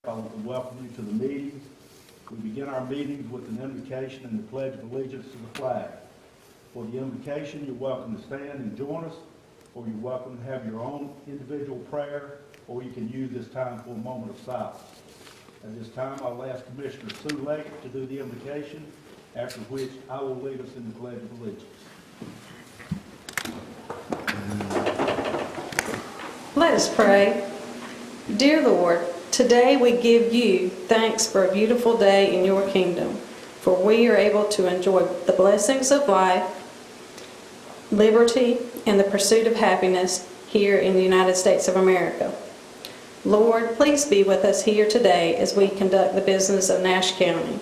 I want to welcome you to the meeting. We begin our meetings with an invocation and the Pledge of Allegiance to the flag. For the invocation, you're welcome to stand and join us, or you're welcome to have your own individual prayer, or you can use this time for a moment of silence. At this time, I'll ask Commissioner Sue Leggett to do the invocation, after which I will lead us in the Pledge of Allegiance. Let us pray. Dear Lord, today we give you thanks for a beautiful day in your kingdom, for we are able to enjoy the blessings of life, liberty, and the pursuit of happiness here in the United States of America. Lord, please be with us here today as we conduct the business of Nash County.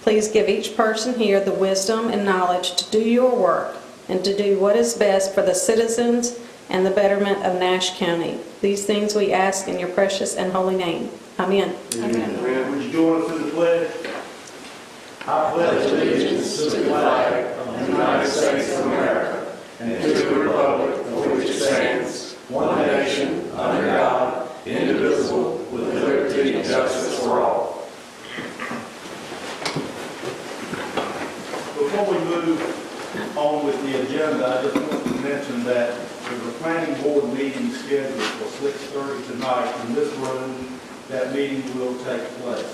Please give each person here the wisdom and knowledge to do your work and to do what is best for the citizens and the betterment of Nash County. These things we ask in your precious and holy name. Amen. Amen. Would you join us in the pledge? I pledge allegiance to the flag of the United States of America and to the republic for which it stands, one nation, under God, indivisible, with liberty and justice for all. Before we move on with the agenda, I just want to mention that there's a planning board meeting scheduled for 6:30 tonight in this room. That meeting will take place.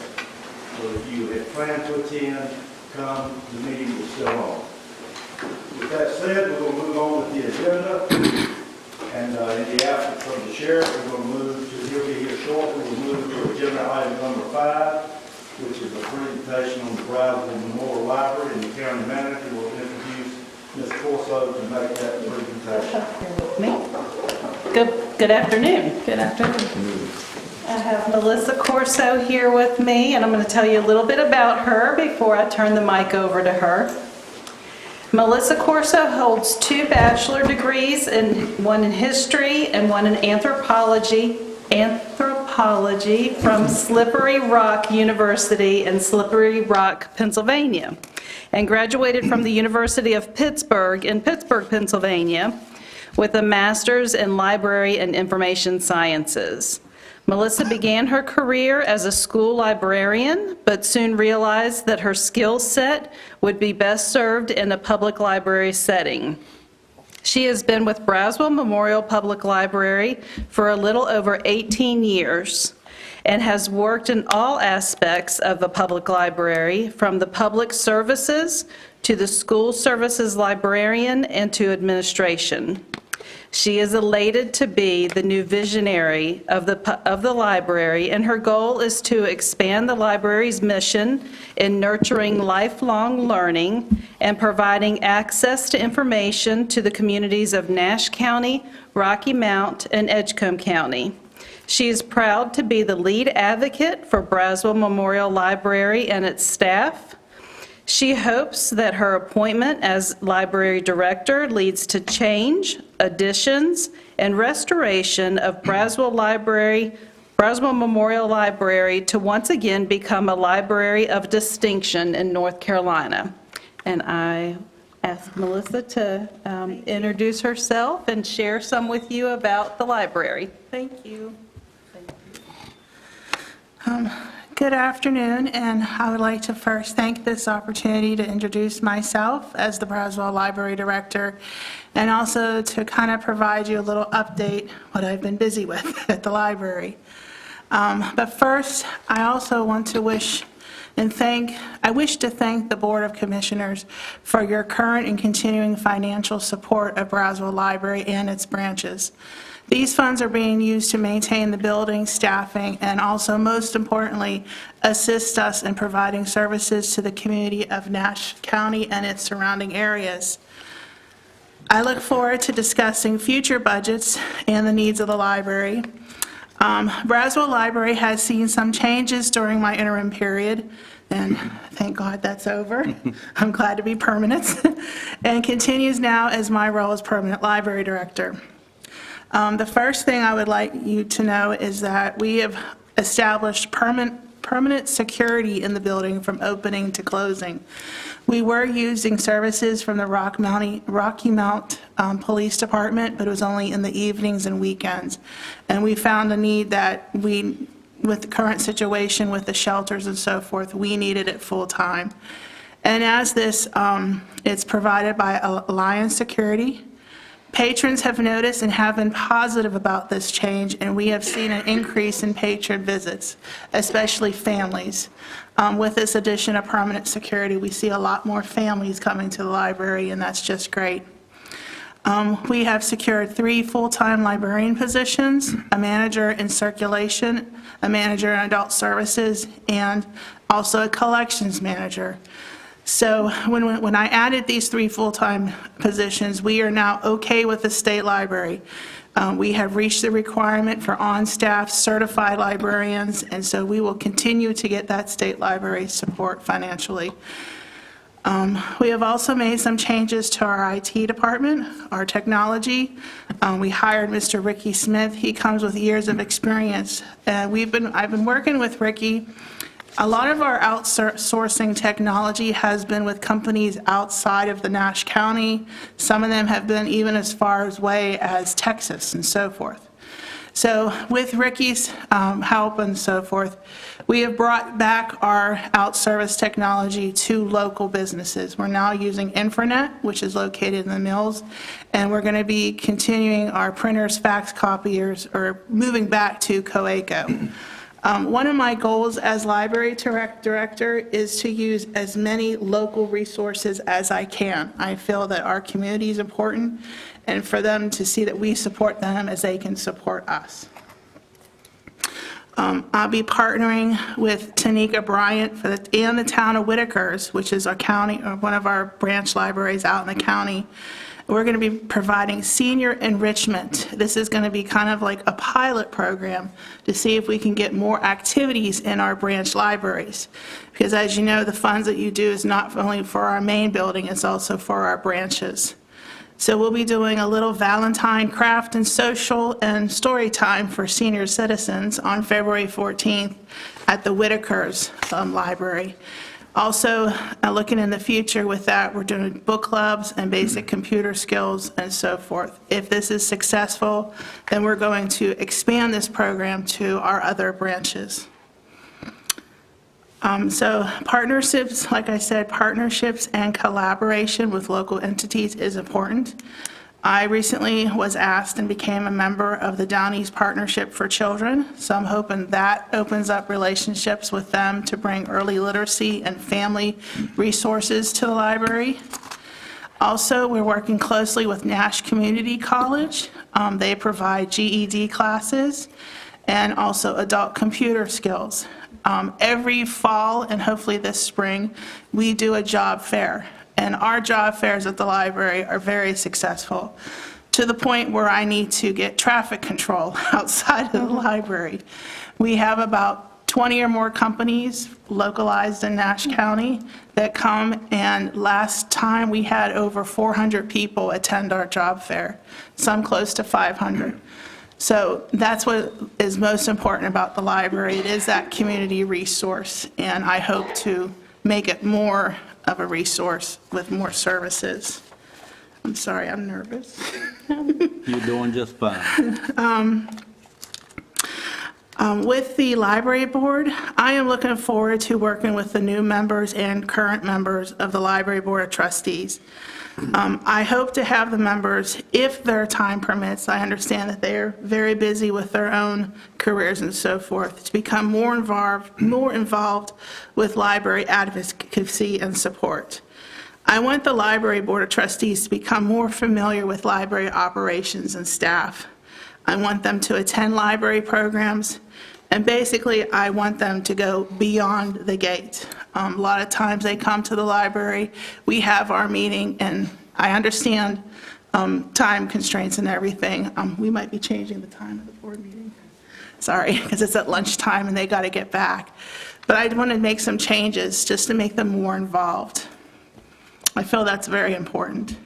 So if you had planned to attend, come, the meeting is still on. With that said, we're going to move on with the agenda. And in the absence of the sheriff, we're going to move to, he'll be here shortly, we'll move to agenda item number 5, which is a presentation on the Brownsville Memorial Library, and the county manager will introduce Ms. Corso to make that presentation. Good afternoon. Good afternoon. I have Melissa Corso here with me, and I'm going to tell you a little bit about her before I turn the mic over to her. Melissa Corso holds 2 bachelor degrees, one in history and one in anthropology from Slippery Rock University in Slippery Rock, Pennsylvania, and graduated from the University of Pittsburgh in Pittsburgh, Pennsylvania, with a master's in library and information sciences. Melissa began her career as a school librarian, but soon realized that her skill set would be best served in a public library setting. She has been with Braswell Memorial Public Library for a little over 18 years and has worked in all aspects of a public library, from the public services to the school services librarian and to administration. She is elated to be the new visionary of the library, and her goal is to expand the library's mission in nurturing lifelong learning and providing access to information to the communities of Nash County, Rocky Mount, and Edgecombe County. She is proud to be the lead advocate for Braswell Memorial Library and its staff. She hopes that her appointment as library director leads to change, additions, and restoration of Braswell Memorial Library to once again become a library of distinction in North Carolina. And I ask Melissa to introduce herself and share some with you about the library. Thank you. Good afternoon, and I would like to first thank this opportunity to introduce myself as the Braswell Library Director, and also to kind of provide you a little update what I've been busy with at the library. But first, I also want to wish to thank the Board of Commissioners for your current and continuing financial support of Braswell Library and its branches. These funds are being used to maintain the building, staffing, and also, most importantly, assist us in providing services to the community of Nash County and its surrounding areas. I look forward to discussing future budgets and the needs of the library. Braswell Library has seen some changes during my interim period, and thank God that's over. I'm glad to be permanent, and continues now as my role as permanent library director. The first thing I would like you to know is that we have established permanent security in the building from opening to closing. We were using services from the Rocky Mount Police Department, but it was only in the evenings and weekends. And we found a need that we with the current situation with the shelters and so forth, we needed it full-time. And as this, it's provided by Alliance Security. Patrons have noticed and have been positive about this change, and we have seen an increase in patron visits, especially families. With this addition of permanent security, we see a lot more families coming to the library, and that's just great. We have secured 3 full-time librarian positions, a manager in circulation, a manager in adult services, and also a collections manager. So when I added these 3 full-time positions, we are now okay with the state library. We have reached the requirement for on-staff certified librarians, and so we will continue to get that state library support financially. We have also made some changes to our IT department, our technology. We hired Mr. Ricky Smith. He comes with years of experience. I've been working with Ricky. A lot of our outsourcing technology has been with companies outside of the Nash County. Some of them have been even as far away as Texas and so forth. So with Ricky's help and so forth, we have brought back our outservice technology to local businesses. We're now using Infranet, which is located in the Mills, and we're going to be continuing our printers, fax copiers, or moving back to Coeco. One of my goals as library director is to use as many local resources as I can. I feel that our community is important, and for them to see that we support them as they can support us. I'll be partnering with Tanika Bryant and the town of Whitakers, which is our county, or one of our branch libraries out in the county. We're going to be providing senior enrichment. This is going to be kind of like a pilot program to see if we can get more activities in our branch libraries. Because as you know, the funds that you do is not only for our main building, it's also for our branches. So we'll be doing a little Valentine craft and social and story time for senior citizens on February 14th at the Whitakers Library. Also, looking in the future with that, we're doing book clubs and basic computer skills and so forth. If this is successful, then we're going to expand this program to our other branches. So partnerships, like I said, partnerships and collaboration with local entities is important. I recently was asked and became a member of the Down East Partnership for Children, so I'm hoping that opens up relationships with them to bring early literacy and family resources to the library. Also, we're working closely with Nash Community College. They provide GED classes and also adult computer skills. Every fall and hopefully this spring, we do a job fair. And our job fairs at the library are very successful, to the point where I need to get traffic control outside of the library. We have about 20 or more companies localized in Nash County that come, and last time we had over 400 people attend our job fair, some close to 500. So that's what is most important about the library. It is that community resource, and I hope to make it more of a resource with more services. I'm sorry, I'm nervous. You're doing just fine. With the library board, I am looking forward to working with the new members and current members of the library board of trustees. I hope to have the members, if their time permits, I understand that they're very busy with their own careers and so forth, to become more involved with library advocacy and support. I want the library board of trustees to become more familiar with library operations and staff. I want them to attend library programs, and basically I want them to go beyond the gate. A lot of times they come to the library, we have our meeting, and I understand time constraints and everything. We might be changing the time of the board meeting. Sorry, because it's at lunchtime and they got to get back. But I want to make some changes just to make them more involved. I feel that's very important.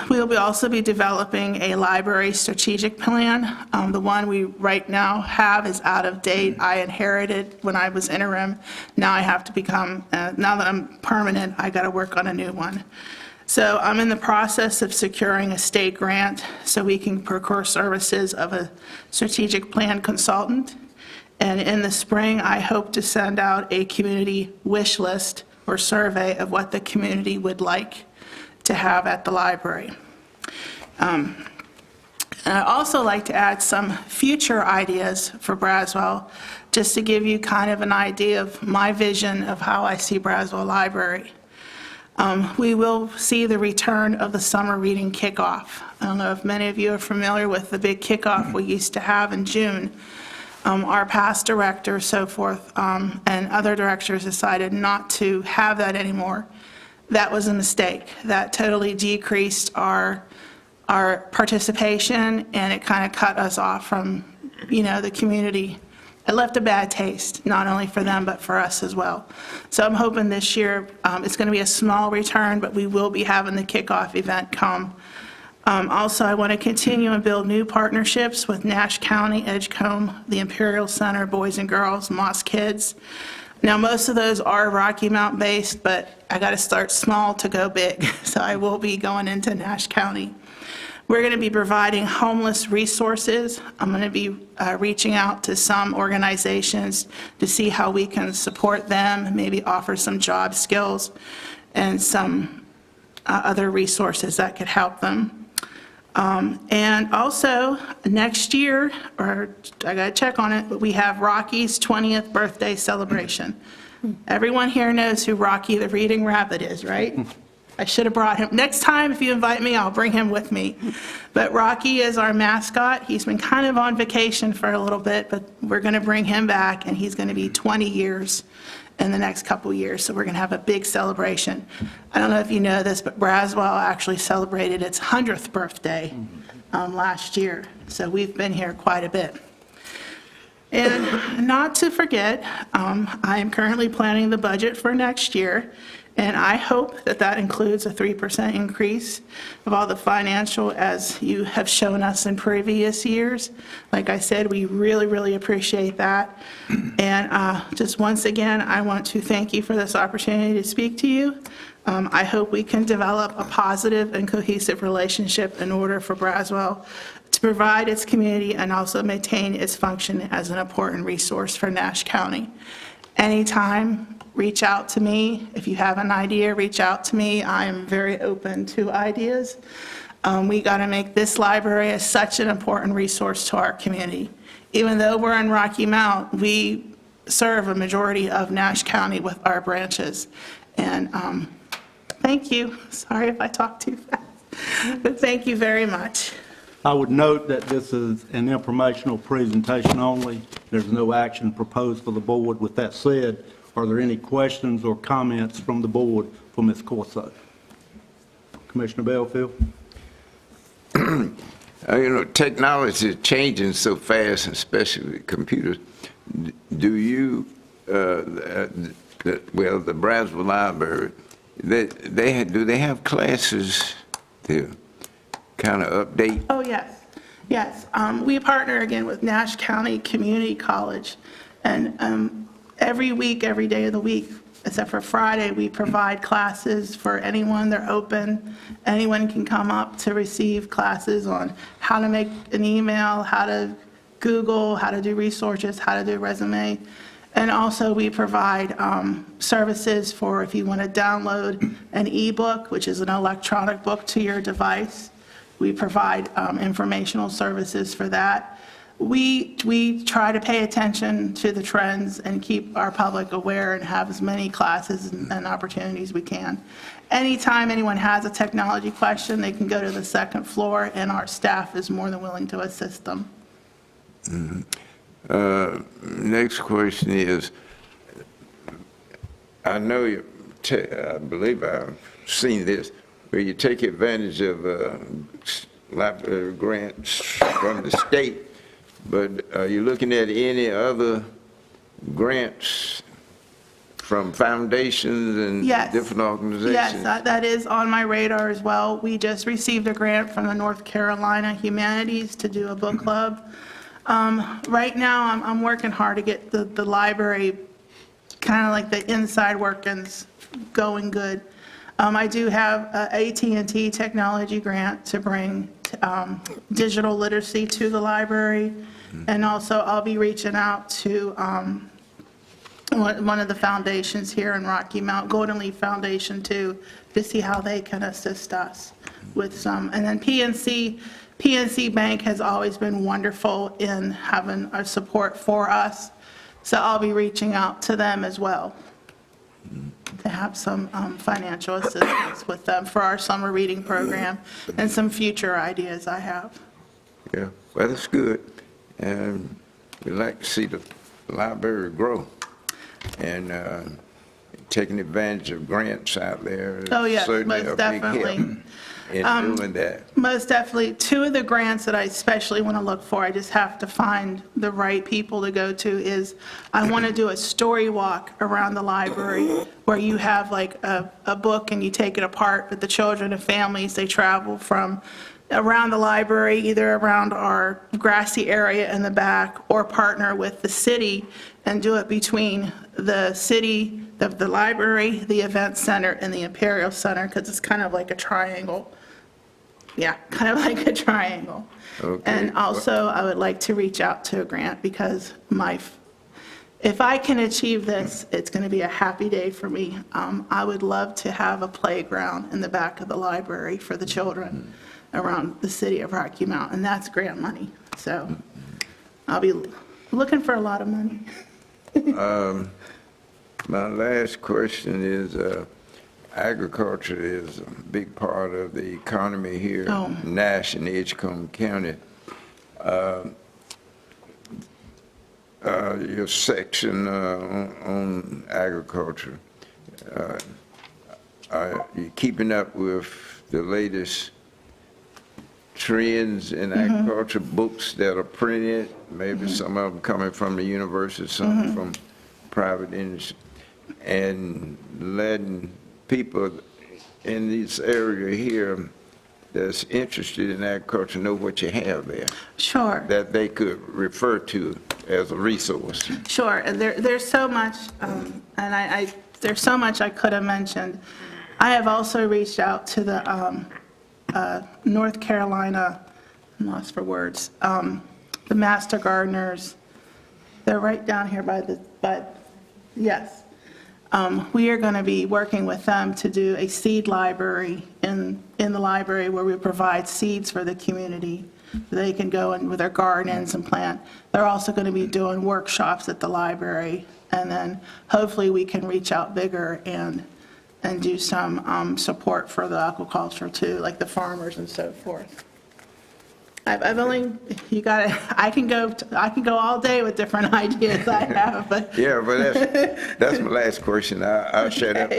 We will also be developing a library strategic plan. The one we right now have is out of date. I inherited when I was interim. Now I have to become, now that I'm permanent, I got to work on a new one. So I'm in the process of securing a state grant so we can procure services of a strategic plan consultant. And in the spring, I hope to send out a community wish list or survey of what the community would like to have at the library. And I'd also like to add some future ideas for Braswell, just to give you kind of an idea of my vision of how I see Braswell Library. We will see the return of the summer reading kickoff. I don't know if many of you are familiar with the big kickoff we used to have in June. Our past director, so forth, and other directors decided not to have that anymore. That was a mistake. That totally decreased our participation, and it kind of cut us off from, the community. It left a bad taste, not only for them, but for us as well. So I'm hoping this year, it's going to be a small return, but we will be having the kickoff event come. Also, I want to continue and build new partnerships with Nash County, Edgecombe, the Imperial Center, Boys and Girls, Moss Kids. Now, most of those are Rocky Mount based, but I got to start small to go big. So I will be going into Nash County. We're going to be providing homeless resources. I'm going to be reaching out to some organizations to see how we can support them, maybe offer some job skills and some other resources that could help them. And also, next year, or I got to check on it, but we have Rocky's 20th birthday celebration. Everyone here knows who Rocky the Reading Rabbit is, right? I should have brought him. Next time, if you invite me, I'll bring him with me. But Rocky is our mascot. He's been kind of on vacation for a little bit, but we're going to bring him back, and he's going to be 20 years in the next couple years, so we're going to have a big celebration. I don't know if you know this, but Braswell actually celebrated its 100th birthday last year, so we've been here quite a bit. And not to forget, I am currently planning the budget for next year, and I hope that that includes a 3% increase of all the financial as you have shown us in previous years. Like I said, we really, really appreciate that. And just once again, I want to thank you for this opportunity to speak to you. I hope we can develop a positive and cohesive relationship in order for Braswell to provide its community and also maintain its function as an important resource for Nash County. Anytime, reach out to me. If you have an idea, reach out to me. I am very open to ideas. We got to make this library as such an important resource to our community. Even though we're in Rocky Mount, we serve a majority of Nash County with our branches. And thank you. Sorry if I talk too fast, but thank you very much. I would note that this is an informational presentation only. There's no action proposed for the board. With that said, are there any questions or comments from the board for Ms. Corso? Commissioner Belfield? Technology is changing so fast, especially computers. Do you, the Braswell Library, do they have classes to kind of update? Oh, yes. Yes. We partner again with Nash County Community College. And every week, every day of the week, except for Friday, we provide classes for anyone. They're open. Anyone can come up to receive classes on how to make an email, how to Google, how to do researches, how to do a resume. And also we provide services for if you want to download an ebook, which is an electronic book to your device. We provide informational services for that. We try to pay attention to the trends and keep our public aware and have as many classes and opportunities we can. Anytime anyone has a technology question, they can go to the second floor, and our staff is more than willing to assist them. Next question is, I know I believe I've seen this, where you take advantage of grants from the state, but are you looking at any other grants from foundations and different organizations? Yes, that is on my radar as well. We just received a grant from the North Carolina Humanities to do a book club. Right now, I'm working hard to get the library, kind of like the inside workings, going good. I do have a AT&T technology grant to bring digital literacy to the library. And also, I'll be reaching out to one of the foundations here in Rocky Mount, Golden Leaf Foundation, too, to see how they can assist us with some. And then PNC Bank has always been wonderful in having a support for us, so I'll be reaching out to them as well to have some financial assistance with them for our summer reading program and some future ideas I have. Yeah, well, that's good. And we'd like to see the library grow and taking advantage of grants out there. Oh, yes, certainly most a big help definitely. in doing that. Most definitely. Two of the grants that I especially want to look for, I just have to find the right people to go to, is I want to do a story walk around the library where you have like a book and you take it apart, but the children and families, they travel from around the library, either around our grassy area in the back, or partner with the city and do it between the city, the library, the event center, and the Imperial Center, because it's kind of like a triangle. Yeah, kind of like a triangle. Okay. And also, I would like to reach out to a grant, because if I can achieve this, it's going to be a happy day for me. I would love to have a playground in the back of the library for the children around the city of Rocky Mount, and that's grant money. So I'll be looking for a lot of money. My last question is, agriculture is a big part of the economy here in Nash and Edgecombe County. Your section on agriculture, are you keeping up with the latest trends in agriculture, books that are printed, maybe some of them coming from the university, some from private industry, and letting people in this area here that's interested in agriculture know what you have there, Sure. that they could refer to as a resource. Sure, and there's so much, and there's so much I could have mentioned. I have also reached out to the North Carolina, I'm lost for words, the Master Gardeners. They're right down here yes. We are going to be working with them to do a seed library in the library where we provide seeds for the community. They can go in with their gardens and plant. They're also going to be doing workshops at the library. And then hopefully we can reach out bigger and do some support for the aquaculture too, like the farmers and so forth. I've only, I can go all day with different ideas I have, but. Yeah, but that's my last question. I'll shut up.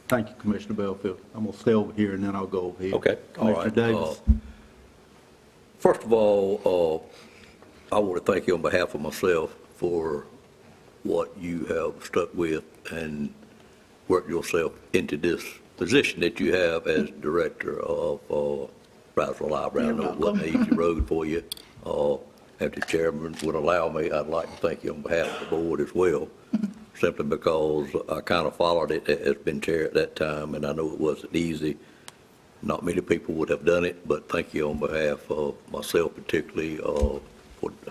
Thank you, Commissioner Belfield. I'm going to stay over here, and then I'll go over here. Okay, all right. Commissioner Davis. First of all, I want to thank you on behalf of myself for what you have stuck with and worked yourself into this position that you have as director of Brownsville Library. I know it wasn't an easy road for you. If the chairman would allow me, I'd like to thank you on behalf of the board as well, simply because I kind of followed it as been chair at that time, and I know it wasn't easy. Not many people would have done it, but thank you on behalf of myself particularly for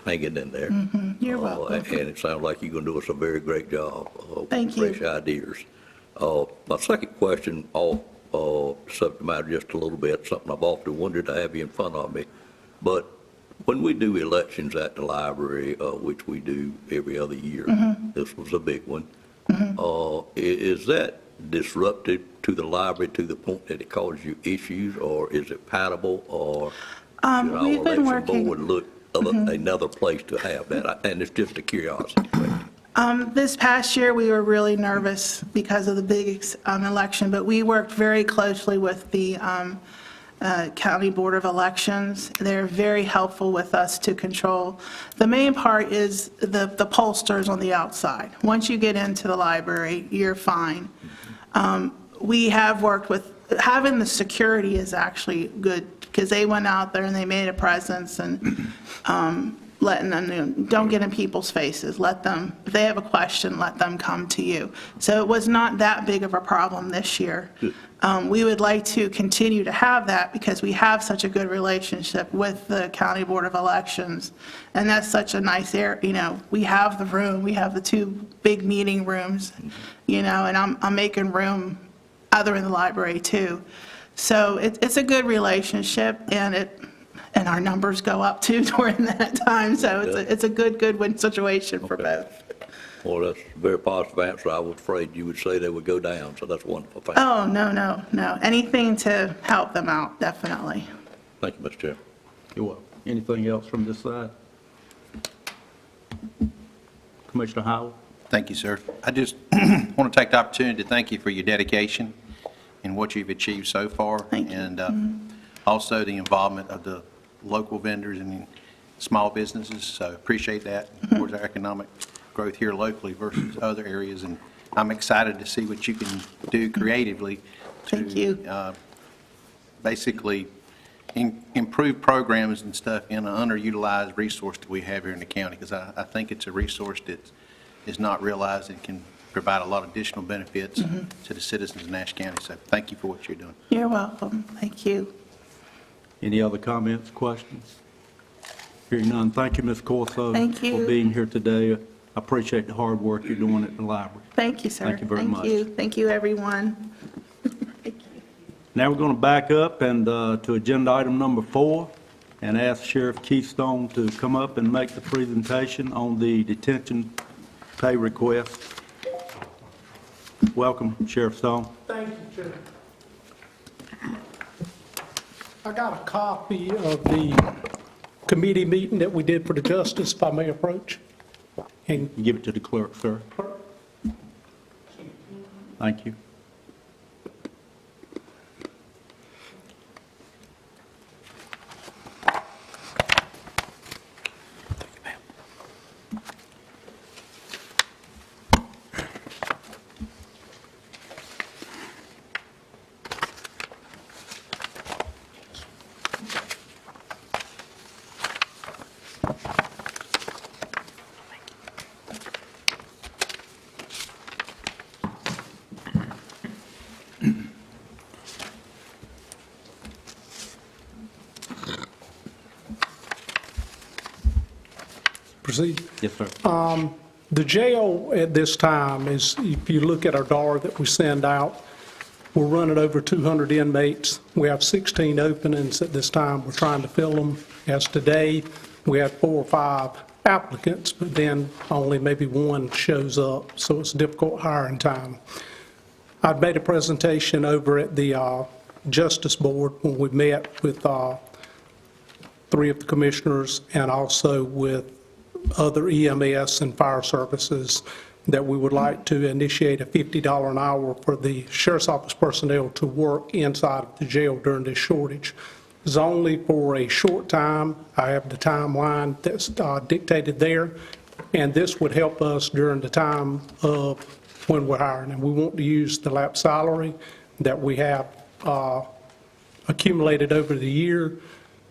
hanging in there. You're welcome. And it sounds like you're going to do us a very great job. Thank you. Fresh ideas. My second question, subject matter just a little bit, something I've often wondered, to have you in front of me. But when we do elections at the library, which we do every other year, this was a big one, is that disruptive to the library to the point that it causes you issues, or is it patable, or should our We've been election board working, look another place to have that? And it's just a curiosity question. this past year, we were really nervous because of the big election, but we worked very closely with the County Board of Elections. They're very helpful with us to control. The main part is the pollsters on the outside. Once you get into the library, you're fine. We have worked with, having the security is actually good, because they went out there and they made a presence, and letting them, don't get in people's faces. Let them, if they have a question, let them come to you. So it was not that big of a problem this year. We would like to continue to have that because we have such a good relationship with the County Board of Elections. And that's such a nice area, we have the room, we have the 2 big meeting rooms, and I'm making room other in the library too. So it's a good relationship, and our numbers go up too during that time. So it's a good win situation for both. Well, that's a very positive answer. I was afraid you would say they would go down, so that's wonderful. Thank you. Oh, no. Anything to help them out, definitely. Thank you, Mr. Chair. You're welcome. Anything else from this side? Commissioner Howell? Thank you, sir. I just want to take the opportunity to thank you for your dedication and what you've achieved so far. Thank you. And also the involvement of the local vendors and small businesses, so appreciate that towards our economic growth here locally versus other areas. And I'm excited to see what you can do creatively Thank you. to basically improve programs and stuff in an underutilized resource that we have here in the county, because I think it's a resource that is not realized and can provide a lot of additional benefits to the citizens of Nash County. So thank you for what you're doing. You're welcome. Thank you. Any other comments, questions? Hearing none, thank you, Ms. Corso. Thank you. For being here today. I appreciate the hard work you're doing at the library. Thank you, sir. Thank you very much. Thank you, everyone. Now we're going to back up and to agenda item number 4 and ask Sheriff Keystone to come up and make the presentation on the detention pay request. Welcome, Sheriff Stone. Thank you, Chair. I got a copy of the committee meeting that we did for the justice, if I may approach. And Give it to the clerk, sir. Thank you. proceed. Yes, sir. The jail at this time is, if you look at our DAR that we send out, we're running over 200 inmates. We have 16 openings at this time. We're trying to fill them. As today, we had 4 or 5 applicants, but then only maybe 1 shows up, so it's a difficult hiring time. I'd made a presentation over at the Justice Board when we met with 3 of the commissioners and also with other EMS and fire services, that we would like to initiate a $50 an hour for the Sheriff's Office personnel to work inside of the jail during this shortage. It's only for a short time. I have the timeline that's dictated there, and this would help us during the time of when we're hiring. And we want to use the lap salary that we have accumulated over the year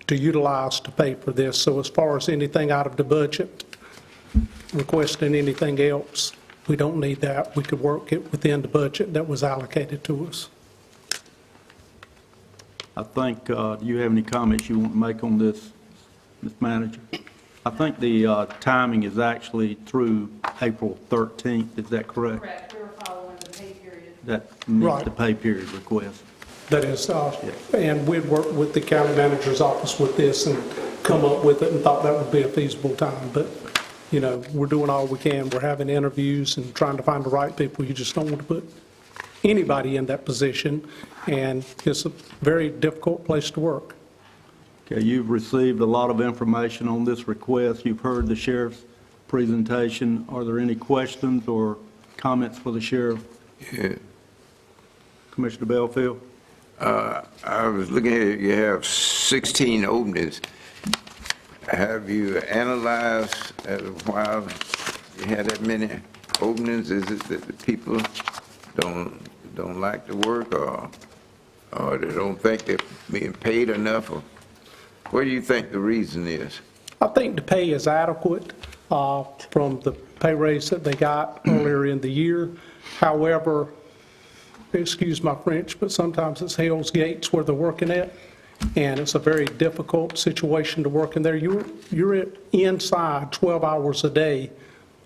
to utilize to pay for this. So as far as anything out of the budget, requesting anything else, we don't need that. We could work it within the budget that was allocated to us. I think, do you have any comments you want to make on this, Ms. Manager? I think the timing is actually through April 13th, is that correct? Correct, we're following the pay period. That meets Right. the pay period request. That is, and we'd worked with the county manager's office with this and come up with it and thought that would be a feasible time. But, you know, we're doing all we can. We're having interviews and trying to find the right people. You just don't want to put anybody in that position, and it's a very difficult place to work. Okay, you've received a lot of information on this request. You've heard the sheriff's presentation. Are there any questions or comments for the sheriff? Yeah. Commissioner Belfield? I was looking at it, you have 16 openings. Have you analyzed why you had that many openings? Is it that the people don't like to work, or they don't think they're being paid enough? Or what do you think the reason is? I think the pay is adequate from the pay raise that they got earlier in the year. However, excuse my French, but sometimes it's Hell's Gates where they're working at, and it's a very difficult situation to work in there. You're inside 12 hours a day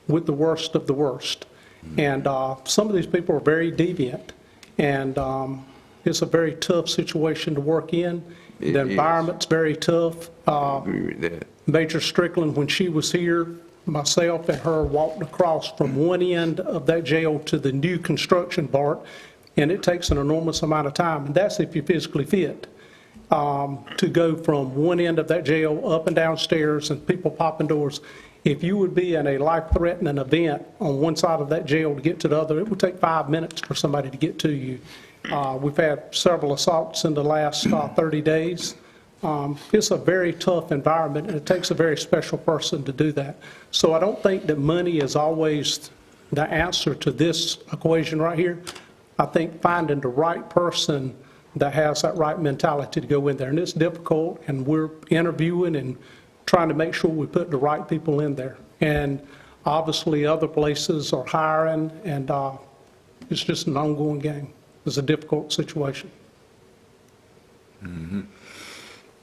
with the worst of the worst. And some of these people are very deviant, and it's a very tough situation to work in. It The is. environment's very tough. I agree with that. Major Strickland, when she was here, myself and her walked across from one end of that jail to the new construction part, and it takes an enormous amount of time, and that's if you're physically fit, to go from one end of that jail up and down stairs and people popping doors. If you would be in a life-threatening event on one side of that jail to get to the other, it would take 5 minutes for somebody to get to you. We've had several assaults in the last 30 days. It's a very tough environment, and it takes a very special person to do that. So I don't think that money is always the answer to this equation right here. I think finding the right person that has that right mentality to go in there, and it's difficult, and we're interviewing and trying to make sure we put the right people in there. And obviously, other places are hiring, and it's just an ongoing game. It's a difficult situation.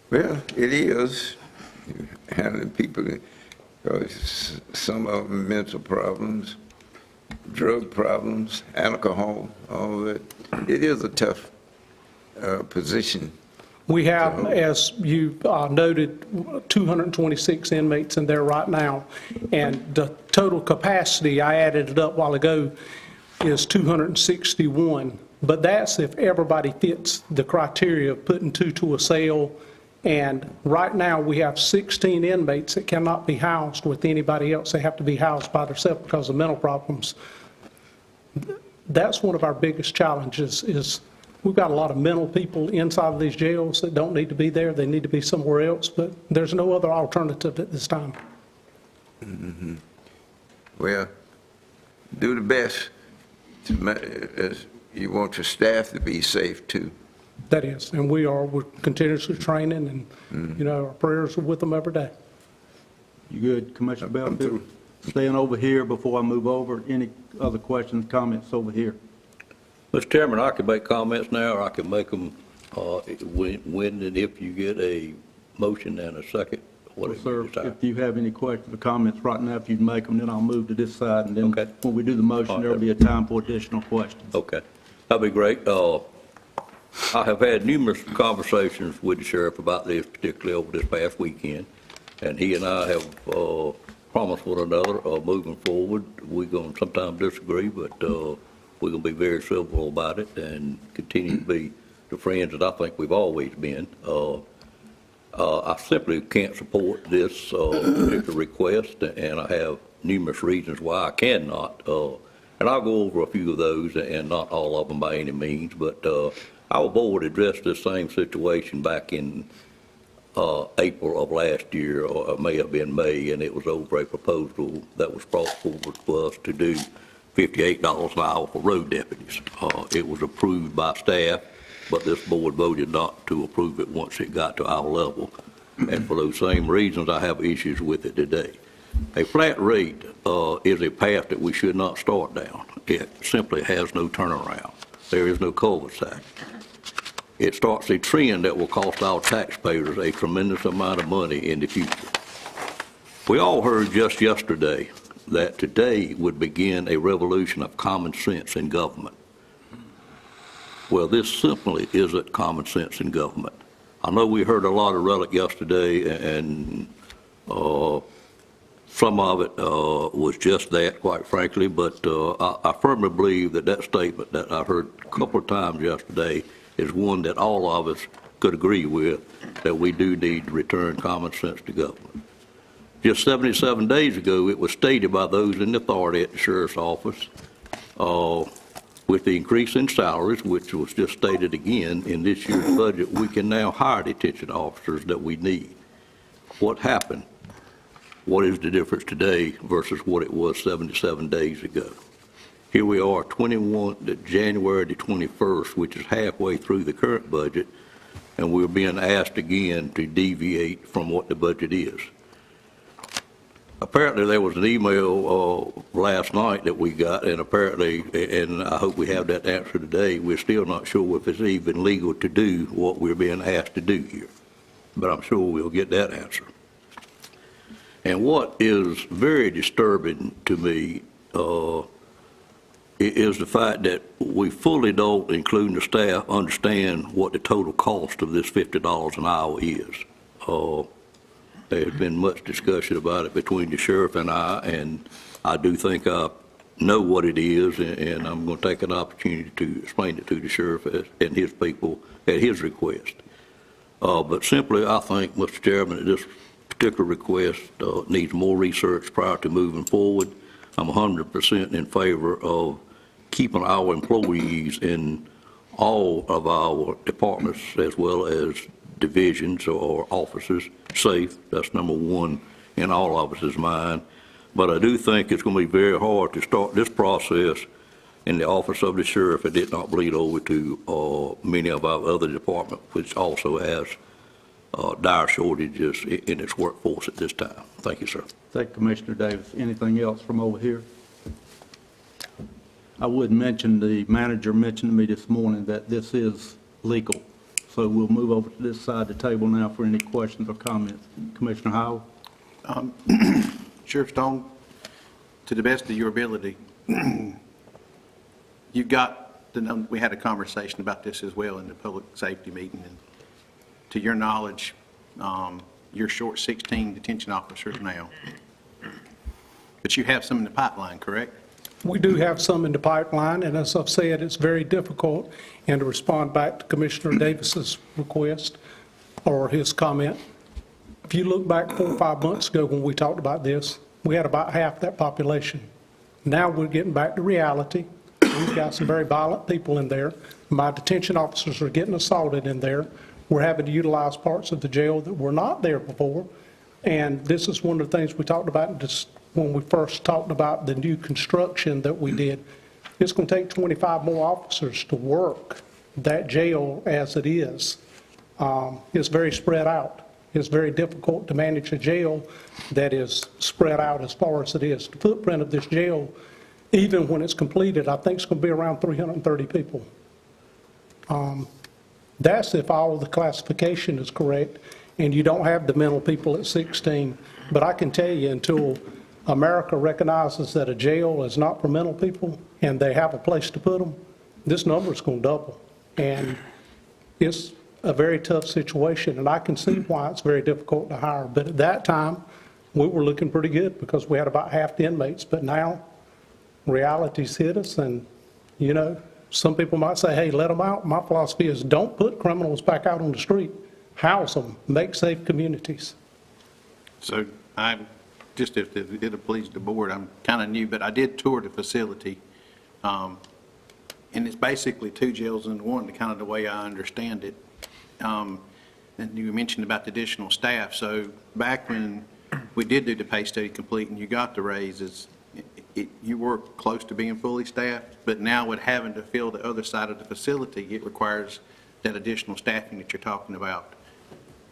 Well, it is handling people, because some of them mental problems, drug problems, alcohol, all that. It is a tough position. We have, as you noted, 226 inmates in there right now, and the total capacity, I added it up a while ago, is 261. But that's if everybody fits the criteria of putting two to a cell. And right now, we have 16 inmates that cannot be housed with anybody else. They have to be housed by themselves because of mental problems. That's one of our biggest challenges is we've got a lot of mental people inside of these jails that don't need to be there. They need to be somewhere else, but there's no other alternative at this time. Well, do the best as you want your staff to be safe too. That is, and we're continuously training, and, our prayers are with them every day. You good, Commissioner I'm Belfield? through. Staying over here before I move over, any other questions, comments over here? Mr. Chairman, I can make comments now, or I can make them when and if you get a motion and a second, Well, whatever sir, you decide. if you have any questions or comments right now, if you'd make them, then I'll move to this side, and then Okay. when we do the motion, there'll be a time for additional questions. Okay, that'd be great. I have had numerous conversations with the sheriff about this, particularly over this past weekend, and he and I have promised one another moving forward. We're going to sometimes disagree, but we're going to be very civil about it and continue to be the friends that I think we've always been. I simply can't support this particular request, and I have numerous reasons why I cannot. And I'll go over a few of those, and not all of them by any means, but our board addressed this same situation back in April of last year, or it may have been May, and it was over a proposal that was brought forward for us to do $58 an hour for road deputies. It was approved by staff, but this board voted not to approve it once it got to our level. And for those same reasons, I have issues with it today. A flat rate is a path that we should not start down. It simply has no turnaround. There is no cul-de-sac. It starts a trend that will cost our taxpayers a tremendous amount of money in the future. We all heard just yesterday that today would begin a revolution of common sense in government. Well, this simply isn't common sense in government. I know we heard a lot of rhetoric yesterday, and some of it was just that, quite frankly, but I firmly believe that that statement that I heard a couple of times yesterday is one that all of us could agree with, that we do need to return common sense to government. Just 77 days ago, it was stated by those in authority at the sheriff's office, with the increase in salaries, which was just stated again in this year's budget, we can now hire detention officers that we need. What happened? What is the difference today versus what it was 77 days ago? Here we are, January the 21st, which is halfway through the current budget, and we're being asked again to deviate from what the budget is. apparently there was an email last night that we got, and apparently, and I hope we have that answer today, we're still not sure if it's even legal to do what we're being asked to do here. But I'm sure we'll get that answer. And what is very disturbing to me is the fact that we fully don't, including the staff, understand what the total cost of this $50 an hour is. There's been much discussion about it between the sheriff and I do think I know what it is, and I'm going to take an opportunity to explain it to the sheriff and his people at his request. But simply, I think, Mr. Chairman, that this particular request needs more research prior to moving forward. I'm 100% in favor of keeping our employees in all of our departments as well as divisions or offices safe. That's number one in all officers' mind. But I do think it's going to be very hard to start this process in the office of the sheriff. It did not bleed over to many of our other departments, which also has dire shortages in its workforce at this time. Thank you, sir. Thank you, Commissioner Davis. Anything else from over here? I would mention, the manager mentioned to me this morning that this is legal. So we'll move over to this side of the table now for any questions or comments. Commissioner Howell? Sheriff Stone, to the best of your ability, you've got, we had a conversation about this as well in the public safety meeting, and to your knowledge, you're short 16 detention officers now. But you have some in the pipeline, correct? We do have some in the pipeline, and as I've said, it's very difficult. And to respond back to Commissioner Davis's request or his comment, if you look back 4 or 5 months ago when we talked about this, we had about half that population. Now we're getting back to reality. We've got some very violent people in there. My detention officers are getting assaulted in there. We're having to utilize parts of the jail that were not there before. And this is one of the things we talked about when we first talked about the new construction that we did. It's going to take 25 more officers to work that jail as it is. It's very spread out. It's very difficult to manage a jail that is spread out as far as it is. The footprint of this jail, even when it's completed, I think it's going to be around 330 people. That's if all the classification is correct, and you don't have the mental people at 16. But I can tell you, until America recognizes that a jail is not for mental people and they have a place to put them, this number is going to double. And it's a very tough situation, and I can see why it's very difficult to hire. But at that time, we were looking pretty good because we had about half the inmates. But now, reality's hit us, and, you know, some people might say, hey, let them out. My philosophy is don't put criminals back out on the street. House them. Make safe communities. So I'm just, if it'll please the board, I'm kind of new, but I did tour the facility. And it's basically 2 jails in one, kind of the way I understand it. And you mentioned about the additional staff. So back when we did do the pay study complete and you got the raises, you were close to being fully staffed, but now with having to fill the other side of the facility, it requires that additional staffing that you're talking about.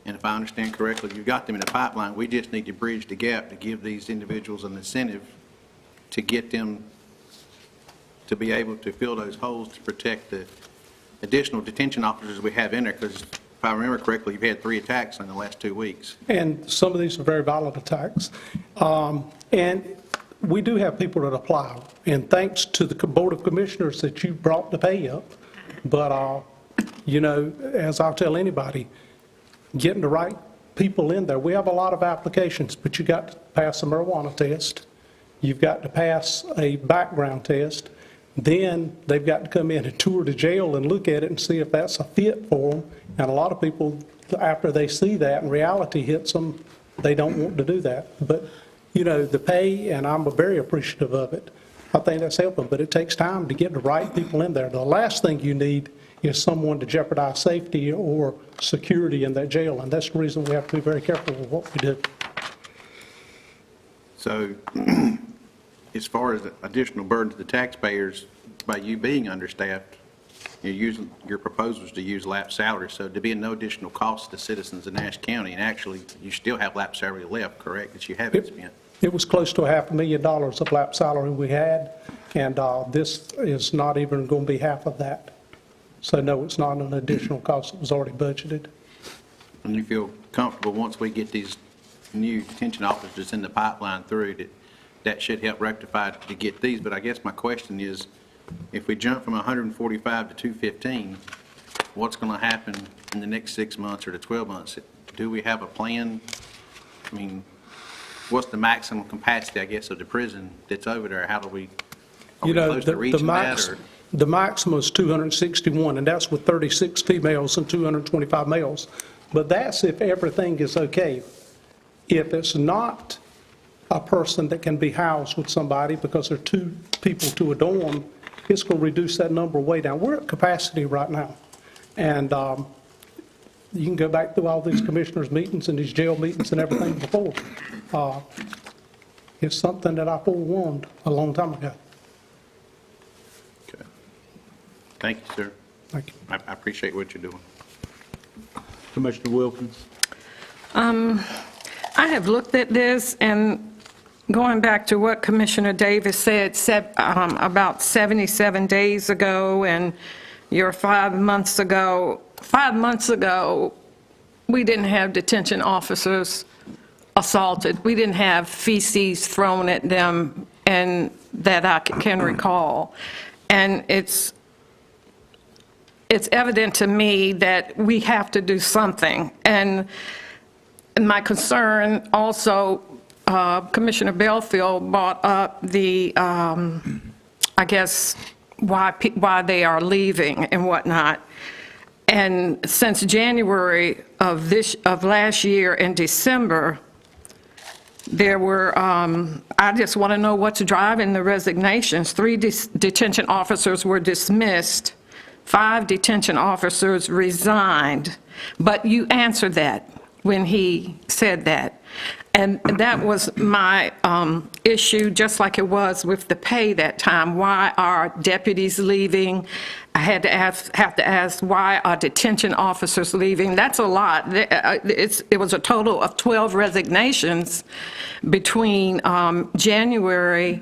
And if I understand correctly, you've got them in the pipeline. We just need to bridge the gap to give these individuals an incentive to get them to be able to fill those holes to protect the additional detention officers we have in there, because if I remember correctly, you've had 3 attacks in the last 2 weeks. And some of these are very violent attacks. And we do have people that apply, and thanks to the Board of Commissioners that you brought the pay up. But, you know, as I'll tell anybody, getting the right people in there, we have a lot of applications, but you got to pass a marijuana test. You've got to pass a background test. Then they've got to come in and tour the jail and look at it and see if that's a fit for them. And a lot of people, after they see that and reality hits them, they don't want to do that. But, you know, the pay, and I'm very appreciative of it. I think that's helping, but it takes time to get the right people in there. The last thing you need is someone to jeopardize safety or security in that jail, and that's the reason we have to be very careful with what we do. So as far as additional burden to the taxpayers, by you being understaffed, your proposal is to use lap salary, so to be no additional cost to citizens in Nash County, and actually, you still have lap salary left, correct, that you haven't spent? It was close to $500,000 of lap salary we had, and this is not even going to be half of that. So no, it's not an additional cost that was already budgeted. And you feel comfortable, once we get these new detention officers in the pipeline through, that should help rectify to get these? But I guess my question is, if we jump from 145 to 215, what's going to happen in the next 6 months or to 12 months? Do we have a plan? I mean, what's the maximum capacity, I guess, of the prison that's over there? How do we, are we close to reaching that? Or? The maximum is 261, and that's with 36 females and 225 males. But that's if everything is okay. If it's not a person that can be housed with somebody because there are 2 people to a dorm, it's going to reduce that number way down. We're at capacity right now. And you can go back through all these commissioners' meetings and these jail meetings and everything before. It's something that I forewarned a long time ago. Okay. Thank you, sir. Thank you. I appreciate what you're doing. Commissioner Wilkins? I have looked at this, and going back to what Commissioner Davis said about 77 days ago and your 5 months ago, 5 months ago, we didn't have detention officers assaulted. We didn't have feces thrown at them, and that I can recall. And it's evident to me that we have to do something. And my concern also, Commissioner Belfield brought up the, I guess, why they are leaving and whatnot. And since January of last year in December, there were, I just want to know what's driving the resignations. 3 detention officers were dismissed. 5 detention officers resigned. But you answered that when he said that. And that was my issue, just like it was with the pay that time. Why are deputies leaving? I have to ask, why are detention officers leaving? That's a lot. It was a total of 12 resignations between January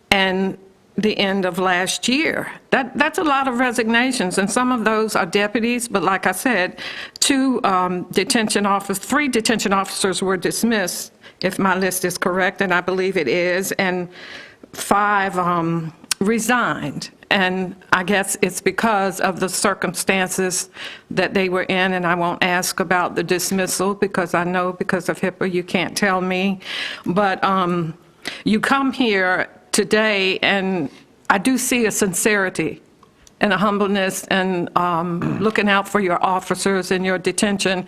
and the end of last year. That's a lot of resignations, and some of those are deputies, but like I said, 3 detention officers were dismissed, if my list is correct, and I believe it is, and 5 resigned. And I guess it's because of the circumstances that they were in, and I won't ask about the dismissal because I know because of HIPAA you can't tell me. But you come here today, and I do see a sincerity and a humbleness and looking out for your officers and your detention.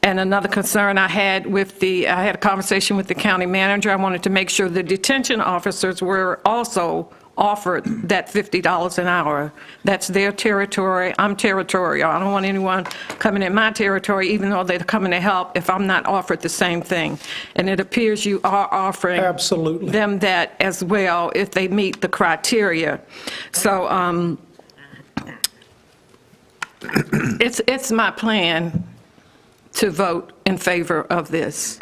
And another concern I had I had a conversation with the county manager. I wanted to make sure the detention officers were also offered that $50 an hour. That's their territory. I'm territorial. I don't want anyone coming in my territory, even though they're coming to help, if I'm not offered the same thing. And it appears you are offering Absolutely. them that as well if they meet the criteria. So it's my plan to vote in favor of this.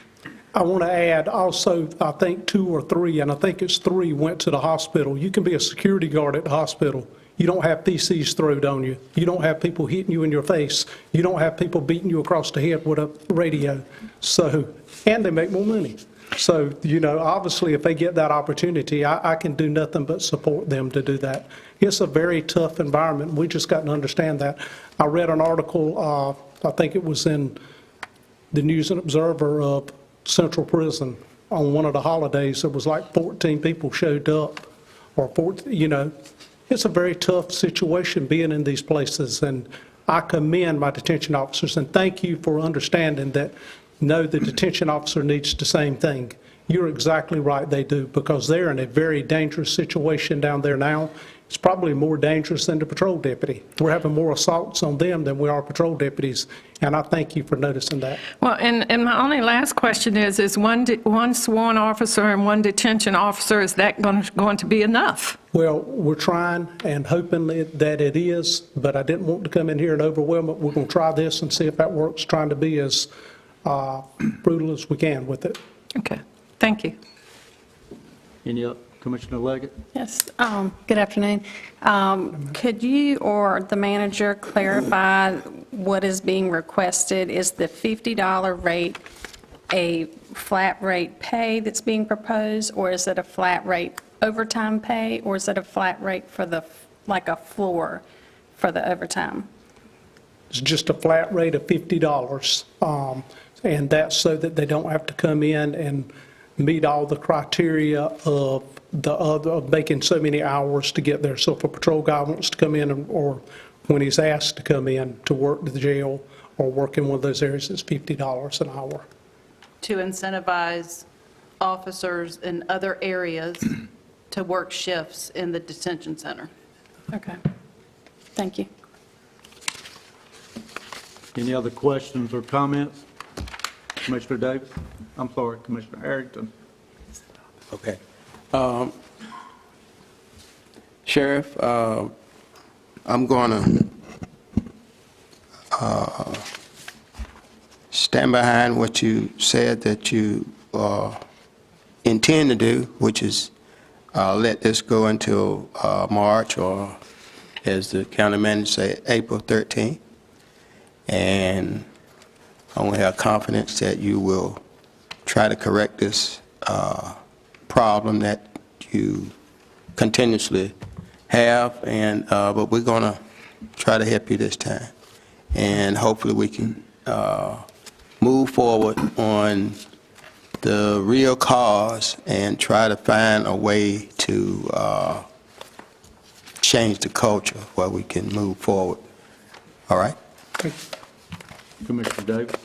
I want to add also, I think 2 or 3, and I think it's 3 went to the hospital. You can be a security guard at the hospital. You don't have feces thrown on you. You don't have people hitting you in your face. You don't have people beating you across the head with a radio. So, and they make more money. So, obviously if they get that opportunity, I can do nothing but support them to do that. It's a very tough environment. We just got to understand that. I read an article, I think it was in the News and Observer of Central Prison on one of the holidays. It was like 14 people showed up, or 14, it's a very tough situation being in these places, and I commend my detention officers, and thank you for understanding that, no, the detention officer needs the same thing. You're exactly right, they do, because they're in a very dangerous situation down there now. It's probably more dangerous than the patrol deputy. We're having more assaults on them than we are patrol deputies, and I thank you for noticing that. Well, and my only last question is one sworn officer and 1 detention officer, is that going to be enough? Well, we're trying and hoping that it is, but I didn't want to come in here and overwhelm it. We're going to try this and see if that works, trying to be as brutal as we can with it. Okay, thank you. Commissioner Leggett? Yes, good afternoon. Could you or the manager clarify what is being requested? Is the $50 rate a flat rate pay that's being proposed, or is it a flat rate overtime pay, or is it a flat rate for the, like a floor for the overtime? It's just a flat rate of $50, and that's so that they don't have to come in and meet all the criteria of of making so many hours to get there. So if a patrol guy wants to come in, or when he's asked to come in to work to the jail or work in one of those areas, it's $50 an hour. To incentivize officers in other areas to work shifts in the detention center. Okay, thank you. Any other questions or comments? Commissioner Davis? I'm sorry, Commissioner Harrington. Okay. Sheriff, I'm going to stand behind what you said that you intend to do, which is let this go until March, or as the county manager said, April 13th. And I want to have confidence that you will try to correct this problem that you continuously have, and but we're going to try to help you this time, and hopefully we can move forward on the real cause and try to find a way to change the culture where we can move forward. All right? Commissioner Davis?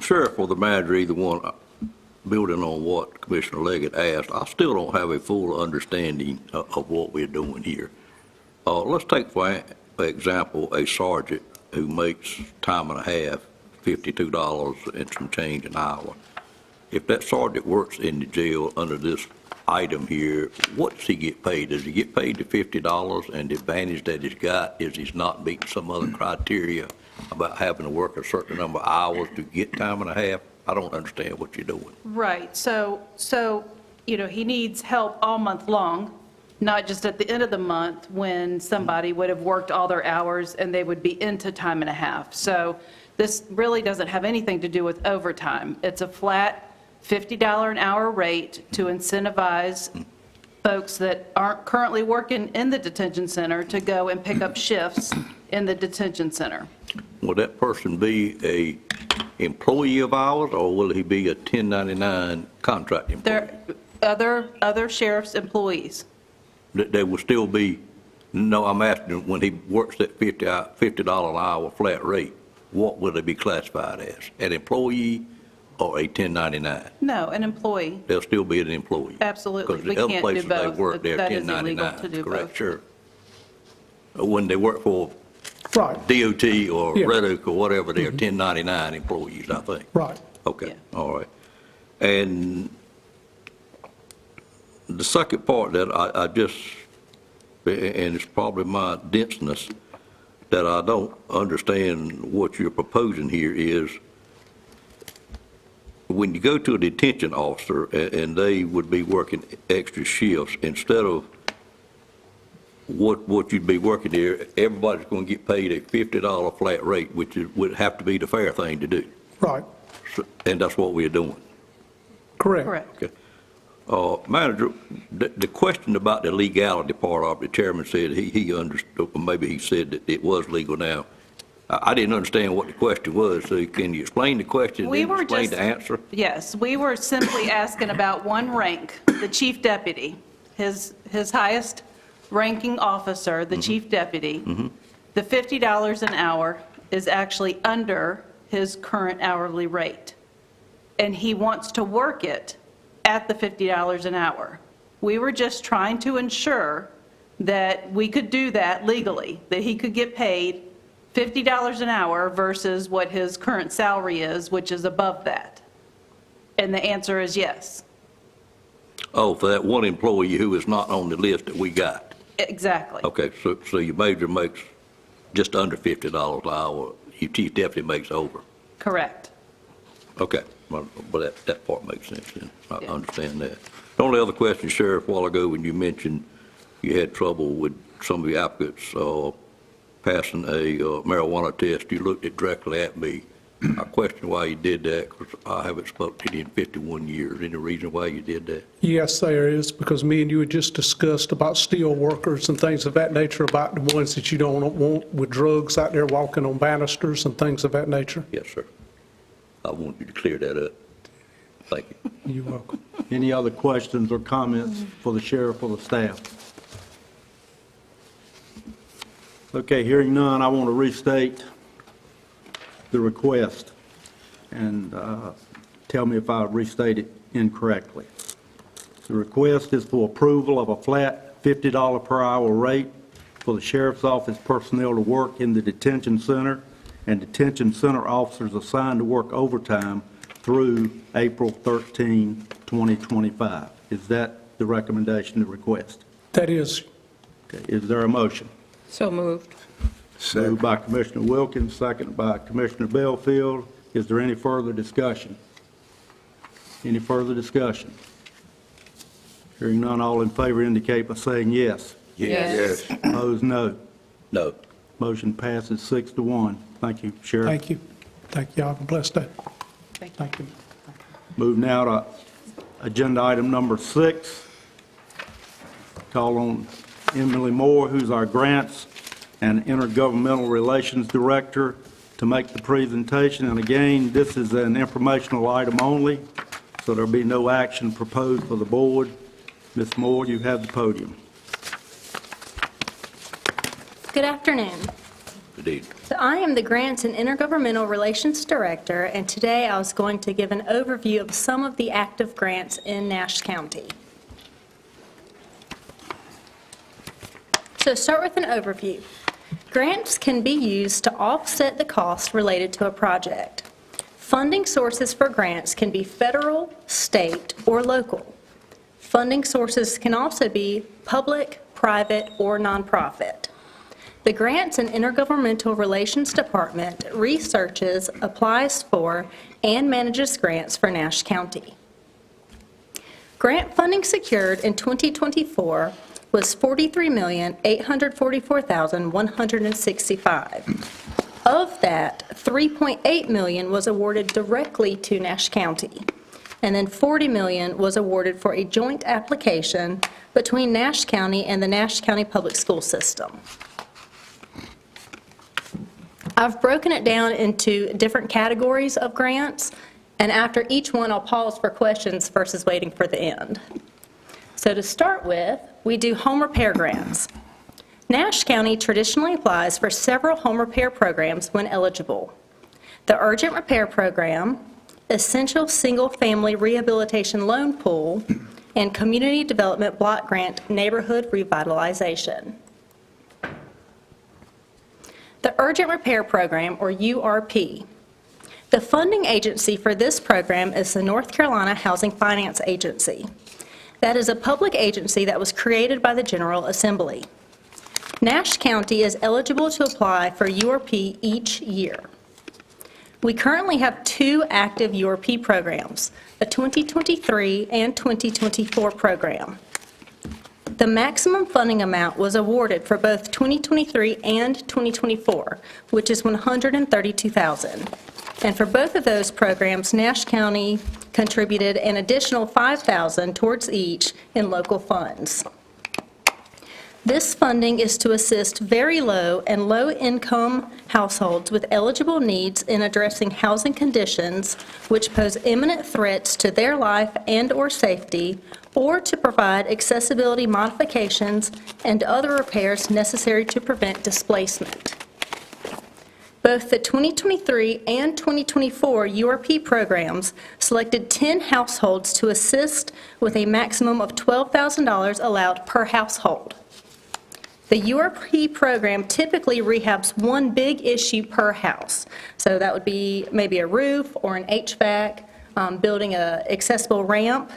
Sheriff or the manager, either one, building on what Commissioner Leggett asked, I still don't have a full understanding of what we're doing here. Let's take, for example, a sergeant who makes time and a half, $52 and some change an hour. If that sergeant works in the jail under this item here, what does he get paid? Does he get paid the $50, and the advantage that he's got is he's not meeting some other criteria about having to work a certain number of hours to get time and a half? I don't understand what you're doing. Right, so, you know, he needs help all month long, not just at the end of the month when somebody would have worked all their hours and they would be into time and a half. So this really doesn't have anything to do with overtime. It's a flat $50 an hour rate to incentivize folks that aren't currently working in the detention center to go and pick up shifts in the detention center. Will that person be a employee of ours, or will he be a 1099 contract employee? They're other sheriff's employees. They will still be, no, I'm asking, when he works that $50 an hour flat rate, what will they be classified as? An employee or a 1099? No, an employee. They'll still be an employee? Absolutely. Because We the other can't do places they both. work, they're That is illegal 1099. to do Correct, both. sure. When they work for Right, DOT or Yeah. Red Oak or whatever, they're 1099 employees, I think. right. Okay, Yeah. all right. And the second part that I just, and it's probably my denseness, that I don't understand what you're proposing here is, when you go to a detention officer and they would be working extra shifts, instead of what you'd be working here, everybody's going to get paid a $50 flat rate, which would have to be the fair thing to do. Right, And that's what we're doing. correct. Correct. Okay. Manager, the question about the legality part of it, the chairman said he understood, or maybe he said that it was legal now. I didn't understand what the question was, so can you explain the question and We then were explain just, the answer? yes, we were simply asking about one rank, the chief deputy, his highest ranking officer, the chief deputy. The $50 an hour is actually under his current hourly rate, and he wants to work it at the $50 an hour. We were just trying to ensure that we could do that legally, that he could get paid $50 an hour versus what his current salary is, which is above that. And the answer is yes. Oh, for that one employee who is not on the list that we got? Exactly. Okay, so your major makes just under $50 an hour, your chief deputy makes over? Correct. Okay. But that part makes sense then. I understand that. The only other question, Sheriff, a while ago when you mentioned you had trouble with some of the applicants passing a marijuana test, you looked it directly at me. I question why you did that, because I haven't spoken to you in 51 years. Any reason why you did that? Yes, there is, because me and you had just discussed about steel workers and things of that nature, about the ones that you don't want with drugs out there walking on banisters and things of that nature. Yes, sir. I want you to clear that up. Thank you. You're welcome. Any other questions or comments for the sheriff or the staff? Okay, hearing none, I want to restate the request, and tell me if I restate it incorrectly. The request is for approval of a flat $50 per hour rate for the sheriff's office personnel to work in the detention center and detention center officers assigned to work overtime through April 13, 2025. Is that the recommendation, the request? That is, Okay, is there a motion? So moved. Moved by Commissioner Wilkins, second by Commissioner Belfield. Is there any further discussion? Any further discussion? Hearing none, all in favor indicate by saying yes. Yes. Opposed, no. No. Motion passes 6-1. Thank you, Sheriff. thank you. Thank you. Have a blessed day. Thank you. Move now to agenda item number 6. Call on Emily Moore, who's our Grants and Intergovernmental Relations Director, to make the presentation. And again, this is an informational item only, so there'll be no action proposed for the board. Ms. Moore, you have the podium. Good afternoon. Indeed. So I am the Grants and Intergovernmental Relations Director, and today I was going to give an overview of some of the active grants in Nash County. So start with an overview. Grants can be used to offset the cost related to a project. Funding sources for grants can be federal, state, or local. Funding sources can also be public, private, or nonprofit. The Grants and Intergovernmental Relations Department researches, applies for, and manages grants for Nash County. Grant funding secured in 2024 was $43,844,165. Of that, $3.8 million was awarded directly to Nash County, and then $40 million was awarded for a joint application between Nash County and the Nash County Public School System. I've broken it down into different categories of grants, and after each one, I'll pause for questions versus waiting for the end. So to start with, we do home repair grants. Nash County traditionally applies for several home repair programs when eligible. The Urgent Repair Program, Essential Single Family Rehabilitation Loan Pool, and Community Development Block Grant Neighborhood Revitalization. The Urgent Repair Program, or URP. The funding agency for this program is the North Carolina Housing Finance Agency. That is a public agency that was created by the General Assembly. Nash County is eligible to apply for URP each year. We currently have 2 active URP programs, a 2023 and 2024 program. The maximum funding amount was awarded for both 2023 and 2024, which is $132,000. And for both of those programs, Nash County contributed an additional $5,000 towards each in local funds. This funding is to assist very low and low-income households with eligible needs in addressing housing conditions which pose imminent threats to their life and/or safety, or to provide accessibility modifications and other repairs necessary to prevent displacement. Both the 2023 and 2024 URP programs selected 10 households to assist with a maximum of $12,000 allowed per household. The URP program typically rehabs one big issue per house. So that would be maybe a roof or an HVAC, building an accessible ramp.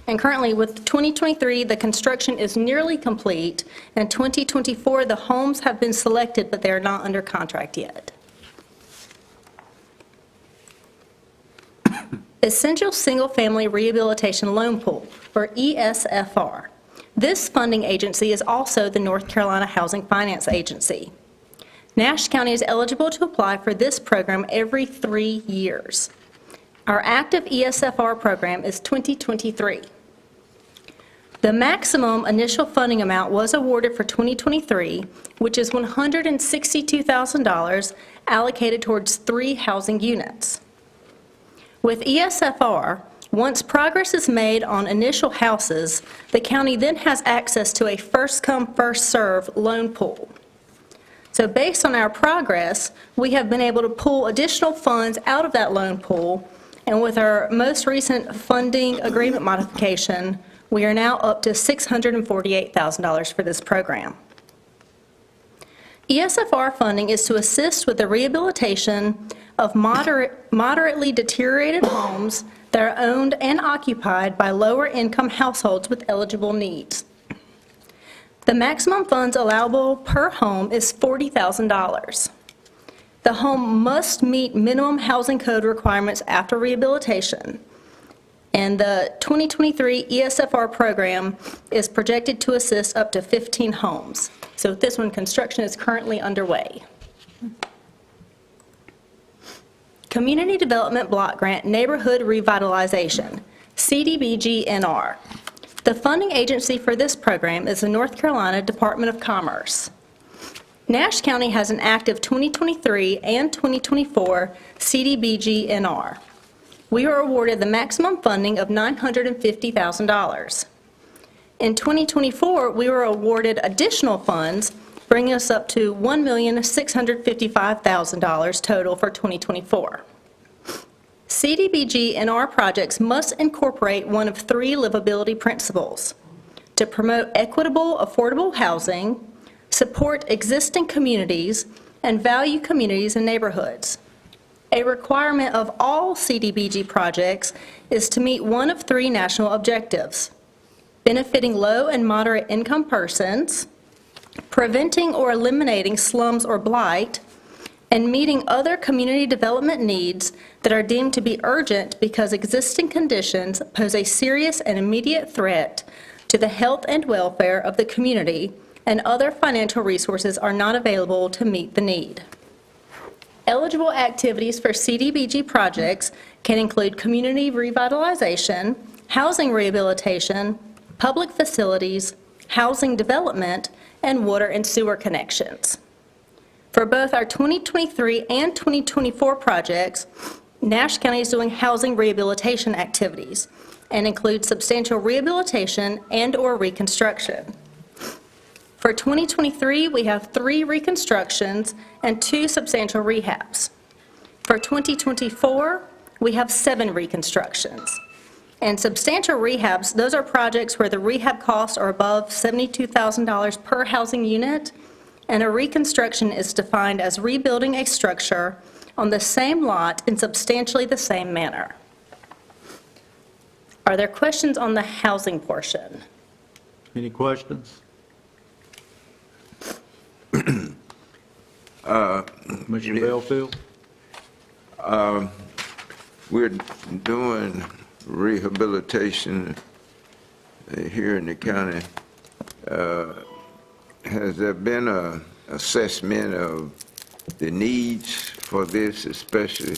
And currently with 2023, the construction is nearly complete, and 2024, the homes have been selected, but they are not under contract yet. Essential Single Family Rehabilitation Loan Pool, or ESFR. This funding agency is also the North Carolina Housing Finance Agency. Nash County is eligible to apply for this program every 3 years. Our active ESFR program is 2023. The maximum initial funding amount was awarded for 2023, which is $162,000 allocated towards 3 housing units. With ESFR, once progress is made on initial houses, the county then has access to a first-come, first-served loan pool. So based on our progress, we have been able to pull additional funds out of that loan pool, and with our most recent funding agreement modification, we are now up to $648,000 for this program. ESFR funding is to assist with the rehabilitation of moderately deteriorated homes that are owned and occupied by lower-income households with eligible needs. The maximum funds allowable per home is $40,000. The home must meet minimum housing code requirements after rehabilitation, and the 2023 ESFR program is projected to assist up to 15 homes. So with this one, construction is currently underway. Community Development Block Grant Neighborhood Revitalization, CDBG-NR. The funding agency for this program is the North Carolina Department of Commerce. Nash County has an active 2023 and 2024 CDBG-NR. We were awarded the maximum funding of $950,000. In 2024, we were awarded additional funds, bringing us up to $1,655,000 total for 2024. CDBG-NR projects must incorporate one of 3 livability principles: to promote equitable, affordable housing, support existing communities, and value communities and neighborhoods. A requirement of all CDBG projects is to meet one of 3 national objectives: benefiting low and moderate income persons, preventing or eliminating slums or blight, and meeting other community development needs that are deemed to be urgent because existing conditions pose a serious and immediate threat to the health and welfare of the community, and other financial resources are not available to meet the need. Eligible activities for CDBG projects can include community revitalization, housing rehabilitation, public facilities, housing development, and water and sewer connections. For both our 2023 and 2024 projects, Nash County is doing housing rehabilitation activities and includes substantial rehabilitation and/or reconstruction. For 2023, we have 3 reconstructions and 2 substantial rehabs. For 2024, we have 7 reconstructions. And substantial rehabs, those are projects where the rehab costs are above $72,000 per housing unit, and a reconstruction is defined as rebuilding a structure on the same lot in substantially the same manner. Are there questions on the housing portion? Any questions? Commissioner Belfield? We're doing rehabilitation here in the county. Has there been an assessment of the needs for this, especially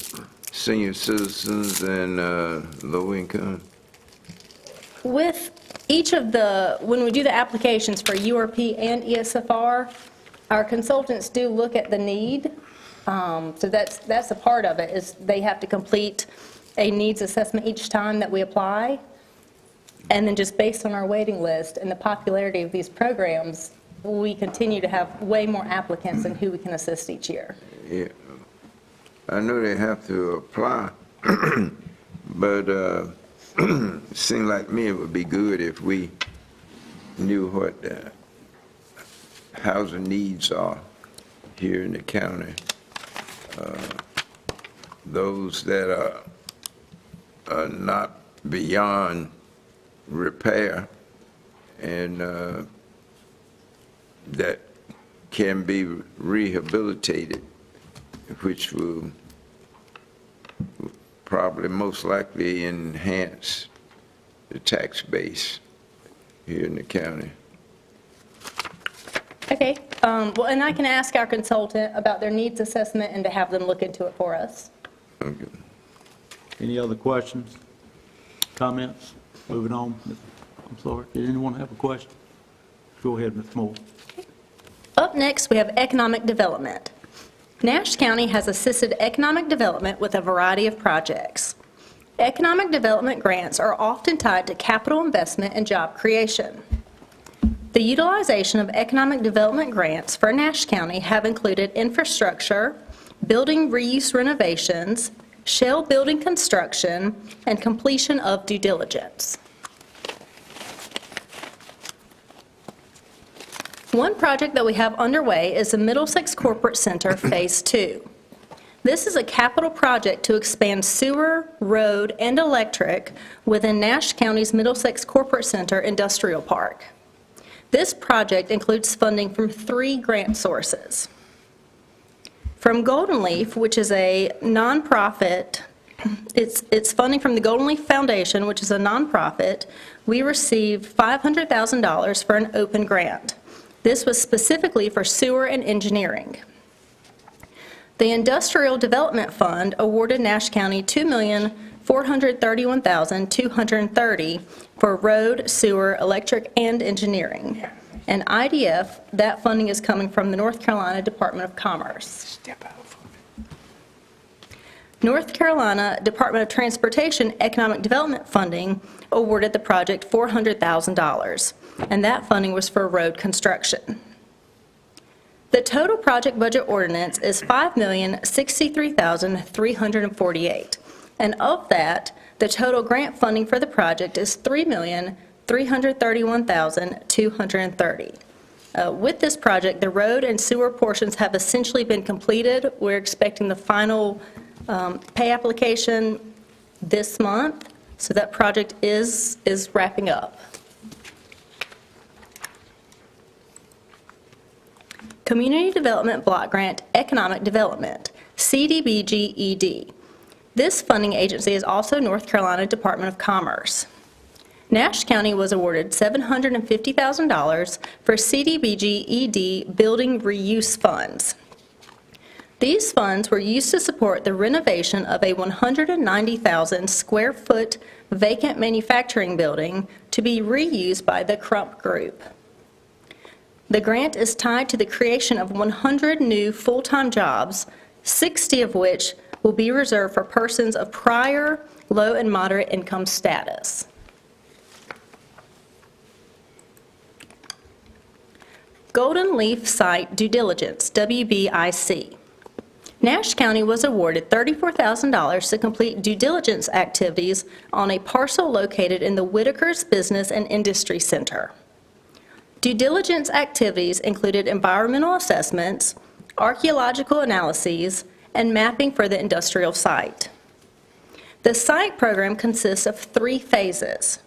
senior citizens and low income? With each of the, when we do the applications for URP and ESFR, our consultants do look at the need. So that's a part of it, is they have to complete a needs assessment each time that we apply. And then just based on our waiting list and the popularity of these programs, we continue to have way more applicants than who we can assist each year. Yeah, I know they have to apply, but it seemed like me it would be good if we knew what the housing needs are here in the county. Those that are not beyond repair and that can be rehabilitated, which will probably most likely enhance the tax base here in the county. Okay, well, and I can ask our consultant about their needs assessment and to have them look into it for us. Okay. Any other questions, comments? Moving on. I'm sorry, did anyone have a question? Go ahead, Ms. Moore. Up next, we have economic development. Nash County has assisted economic development with a variety of projects. Economic development grants are often tied to capital investment and job creation. The utilization of economic development grants for Nash County have included infrastructure, building reuse renovations, shell building construction, and completion of due diligence. One project that we have underway is the Middlesex Corporate Center Phase 2. This is a capital project to expand sewer, road, and electric within Nash County's Middlesex Corporate Center Industrial Park. This project includes funding from 3 grant sources. From Golden Leaf, which is a nonprofit, it's funding from the Golden Leaf Foundation, which is a nonprofit. We received $500,000 for an open grant. This was specifically for sewer and engineering. The Industrial Development Fund awarded Nash County $2,431,230 for road, sewer, electric, and engineering. And IDF, that funding is coming from the North Carolina Department of Commerce. North Carolina Department of Transportation Economic Development Funding awarded the project $400,000, and that funding was for road construction. The total project budget ordinance is $5,063,348, and of that, the total grant funding for the project is $3,331,230. With this project, the road and sewer portions have essentially been completed. We're expecting the final pay application this month, so that project is wrapping up. Community Development Block Grant Economic Development, CDBG-ED. This funding agency is also North Carolina Department of Commerce. Nash County was awarded $750,000 for CDBG-ED building reuse funds. These funds were used to support the renovation of a 190,000 square foot vacant manufacturing building to be reused by the Crump Group. The grant is tied to the creation of 100 new full-time jobs, 60 of which will be reserved for persons of prior low and moderate income status. Golden Leaf Site Due Diligence, WBIC. Nash County was awarded $34,000 to complete due diligence activities on a parcel located in the Whitaker's Business and Industry Center. Due diligence activities included environmental assessments, archaeological analyses, and mapping for the industrial site. The site program consists of 3 phases.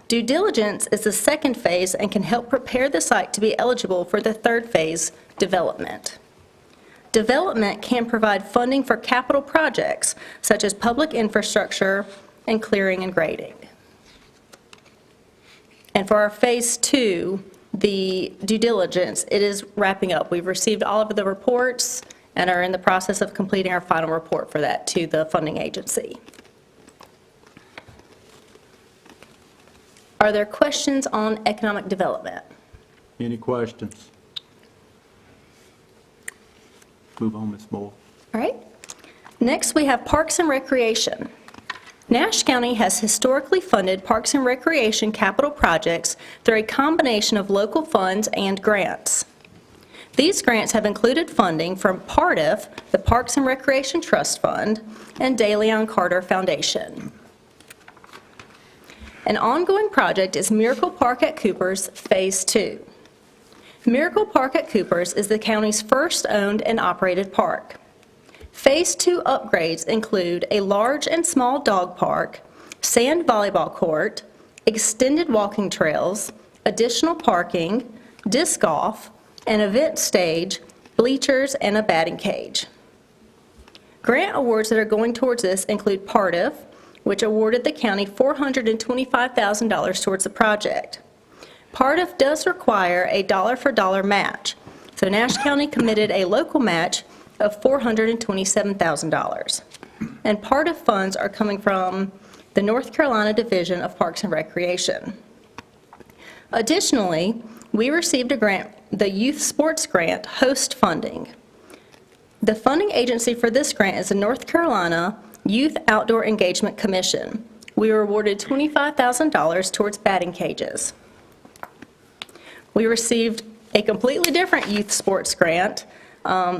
Due diligence is the second phase and can help prepare the site to be eligible for the third phase, development. Development can provide funding for capital projects such as public infrastructure and clearing and grading. And for our phase 2, the due diligence, it is wrapping up. We've received all of the reports and are in the process of completing our final report for that to the funding agency. Are there questions on economic development? Any questions? Move on, Ms. Moore. All right. Next, we have Parks and Recreation. Nash County has historically funded Parks and Recreation capital projects through a combination of local funds and grants. These grants have included funding from PARTIF, the Parks and Recreation Trust Fund, and De Leon Carter Foundation. An ongoing project is Miracle Park at Coopers Phase 2. Miracle Park at Coopers is the county's first owned and operated park. Phase 2 upgrades include a large and small dog park, sand volleyball court, extended walking trails, additional parking, disc golf, an event stage, bleachers, and a batting cage. Grant awards that are going towards this include PARTIF, which awarded the county $425,000 towards the project. PARTIF does require a dollar-for-dollar match, so Nash County committed a local match of $427,000. And PARTIF funds are coming from the North Carolina Division of Parks and Recreation. Additionally, we received a grant, the Youth Sports Grant Host Funding. The funding agency for this grant is the North Carolina Youth Outdoor Engagement Commission. We were awarded $25,000 towards batting cages. We received a completely different youth sports grant.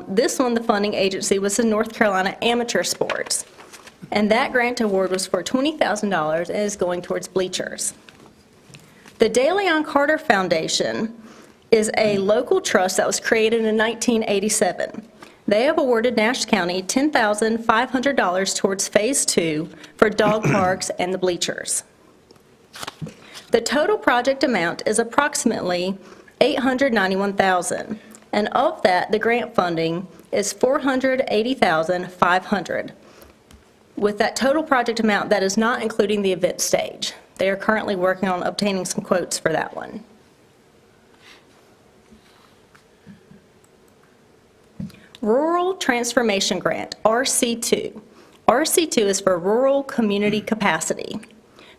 This one, the funding agency was the North Carolina Amateur Sports. And that grant award was for $20,000 and is going towards bleachers. The De Leon Carter Foundation is a local trust that was created in 1987. They have awarded Nash County $10,500 towards Phase 2 for dog parks and the bleachers. The total project amount is approximately $891,000, and of that, the grant funding is $480,500. With that total project amount, that is not including the event stage. They are currently working on obtaining some quotes for that one. Rural Transformation Grant, RC2. RC2 is for Rural Community Capacity.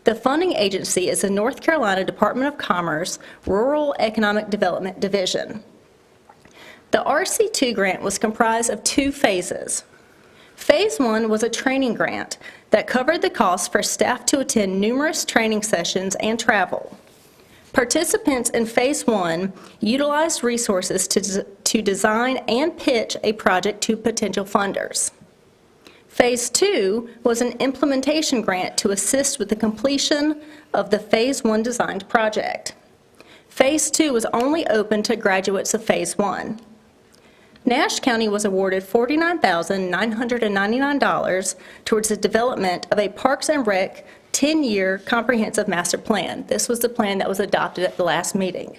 The funding agency is the North Carolina Department of Commerce Rural Economic Development Division. The RC2 grant was comprised of 2 phases. Phase 1 was a training grant that covered the cost for staff to attend numerous training sessions and travel. Participants in Phase 1 utilized resources to design and pitch a project to potential funders. Phase 2 was an implementation grant to assist with the completion of the Phase 1 designed project. Phase 2 was only open to graduates of Phase 1. Nash County was awarded $49,999 towards the development of a Parks and Rec 10-year comprehensive master plan. This was the plan that was adopted at the last meeting.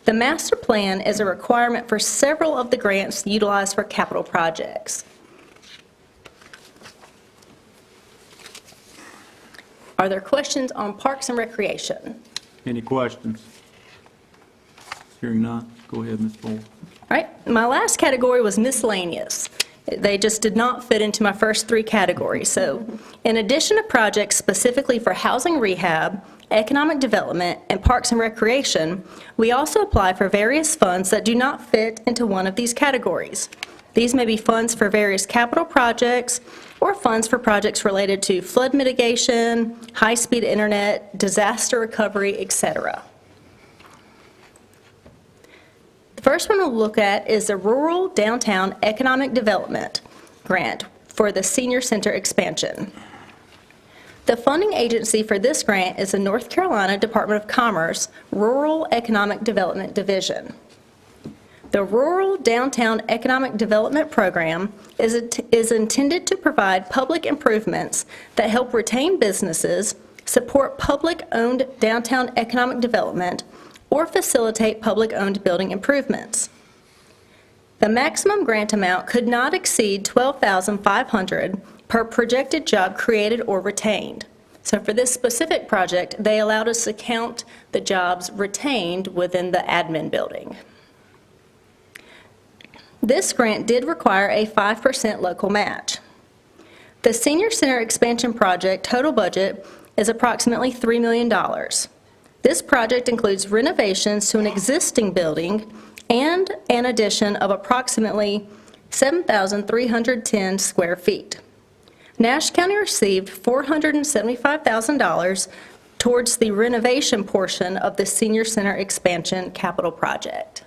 The master plan is a requirement for several of the grants utilized for capital projects. Are there questions on Parks and Recreation? Any questions? Hearing none, go ahead, Ms. Moore. All right, my last category was miscellaneous. They just did not fit into my first 3 categories. So in addition to projects specifically for housing rehab, economic development, and parks and recreation, we also apply for various funds that do not fit into one of these categories. These may be funds for various capital projects or funds for projects related to flood mitigation, high-speed internet, disaster recovery, etc. The first one we'll look at is the Rural Downtown Economic Development Grant for the Senior Center expansion. The funding agency for this grant is the North Carolina Department of Commerce Rural Economic Development Division. The Rural Downtown Economic Development Program is intended to provide public improvements that help retain businesses, support public-owned downtown economic development, or facilitate public-owned building improvements. The maximum grant amount could not exceed $12,500 per projected job created or retained. So for this specific project, they allowed us to count the jobs retained within the admin building. This grant did require a 5% local match. The Senior Center expansion project total budget is approximately $3 million. This project includes renovations to an existing building and an addition of approximately 7,310 square feet. Nash County received $475,000 towards the renovation portion of the Senior Center expansion capital project.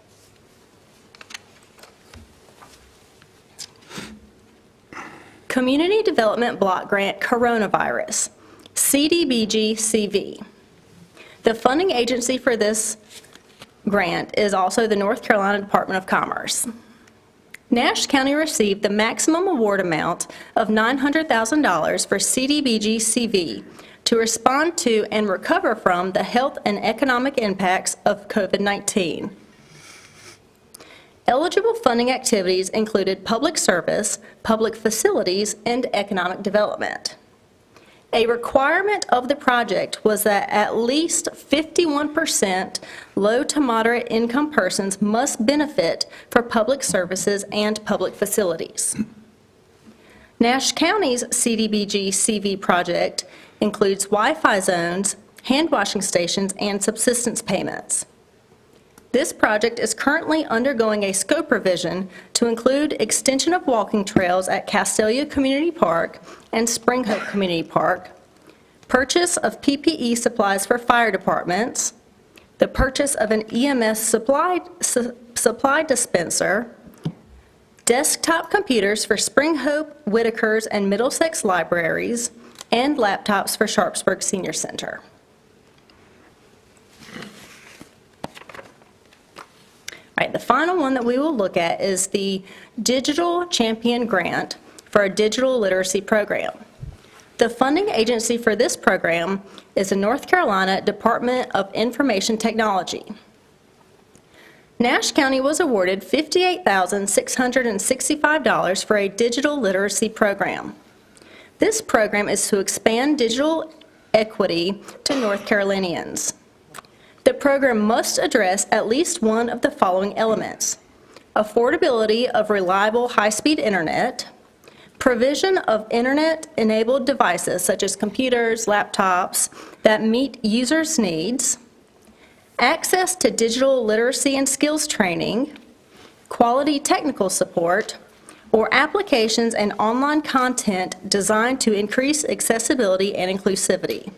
Community Development Block Grant Coronavirus, CDBG-CV. The funding agency for this grant is also the North Carolina Department of Commerce. Nash County received the maximum award amount of $900,000 for CDBG-CV to respond to and recover from the health and economic impacts of COVID-19. Eligible funding activities included public service, public facilities, and economic development. A requirement of the project was that at least 51% low to moderate income persons must benefit for public services and public facilities. Nash County's CDBG CV project includes Wi-Fi zones, hand washing stations, and subsistence payments. This project is currently undergoing a scope revision to include extension of walking trails at Castelia Community Park and Spring Hope Community Park, purchase of PPE supplies for fire departments, the purchase of an EMS supply dispenser, desktop computers for Spring Hope, Whitakers, and Middlesex libraries, and laptops for Sharpsburg Senior Center. All right, the final one that we will look at is the Digital Champion Grant for a digital literacy program. The funding agency for this program is the North Carolina Department of Information Technology. Nash County was awarded $58,665 for a digital literacy program. This program is to expand digital equity to North Carolinians. The program must address at least one of the following elements: affordability of reliable high-speed internet, provision of internet-enabled devices such as computers, laptops that meet users' needs, access to digital literacy and skills training, quality technical support, or applications and online content designed to increase accessibility and inclusivity.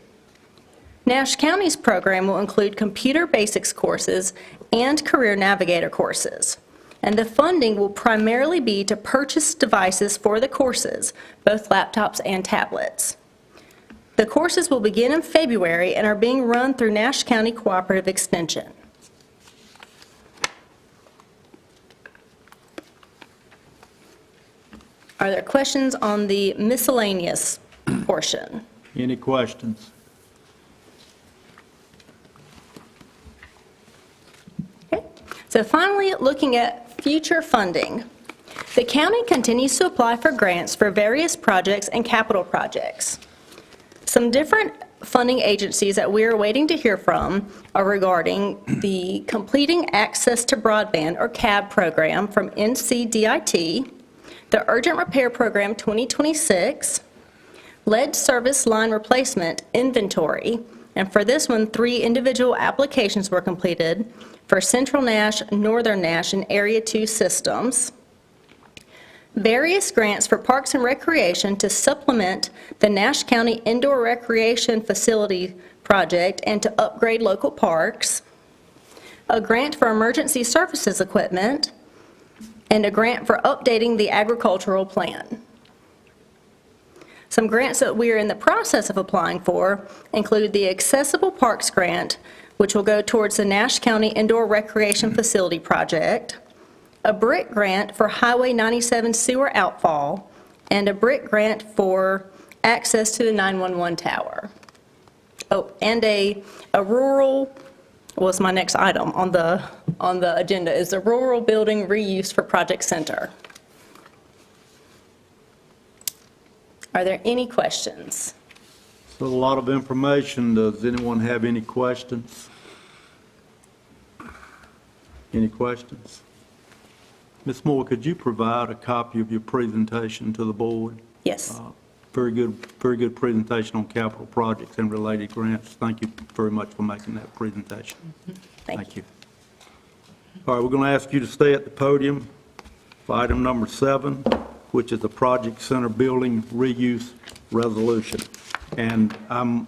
Nash County's program will include computer basics courses and career navigator courses, and the funding will primarily be to purchase devices for the courses, both laptops and tablets. The courses will begin in February and are being run through Nash County Cooperative Extension. Are there questions on the miscellaneous portion? Any questions? Okay. So finally, looking at future funding. The county continues to apply for grants for various projects and capital projects. Some different funding agencies that we're waiting to hear from are regarding the Completing Access to Broadband, or CAB program from NCDIT, the Urgent Repair Program 2026, Lead Service Line Replacement Inventory, and for this one, 3 individual applications were completed for Central Nash, Northern Nash, and Area 2 systems. Various grants for Parks and Recreation to supplement the Nash County Indoor Recreation Facility project and to upgrade local parks. A grant for emergency services equipment, and a grant for updating the agricultural plan. Some grants that we are in the process of applying for include the Accessible Parks Grant, which will go towards the Nash County Indoor Recreation Facility project, a BRIC grant for Highway 97 sewer outfall, and a BRIC grant for access to the 911 tower. Oh, and a rural, was my next item on the agenda, is the Rural Building Reuse for Project Center. Are there any questions? So a lot of information. Does anyone have any questions? Any questions? Ms. Moore, could you provide a copy of your presentation to the board? Yes. Very good presentation on capital projects and related grants. Thank you very much for making that presentation. Thank you. All right, we're going to ask you to stay at the podium for item number 7, which is the Project Center Building Reuse Resolution. And I'm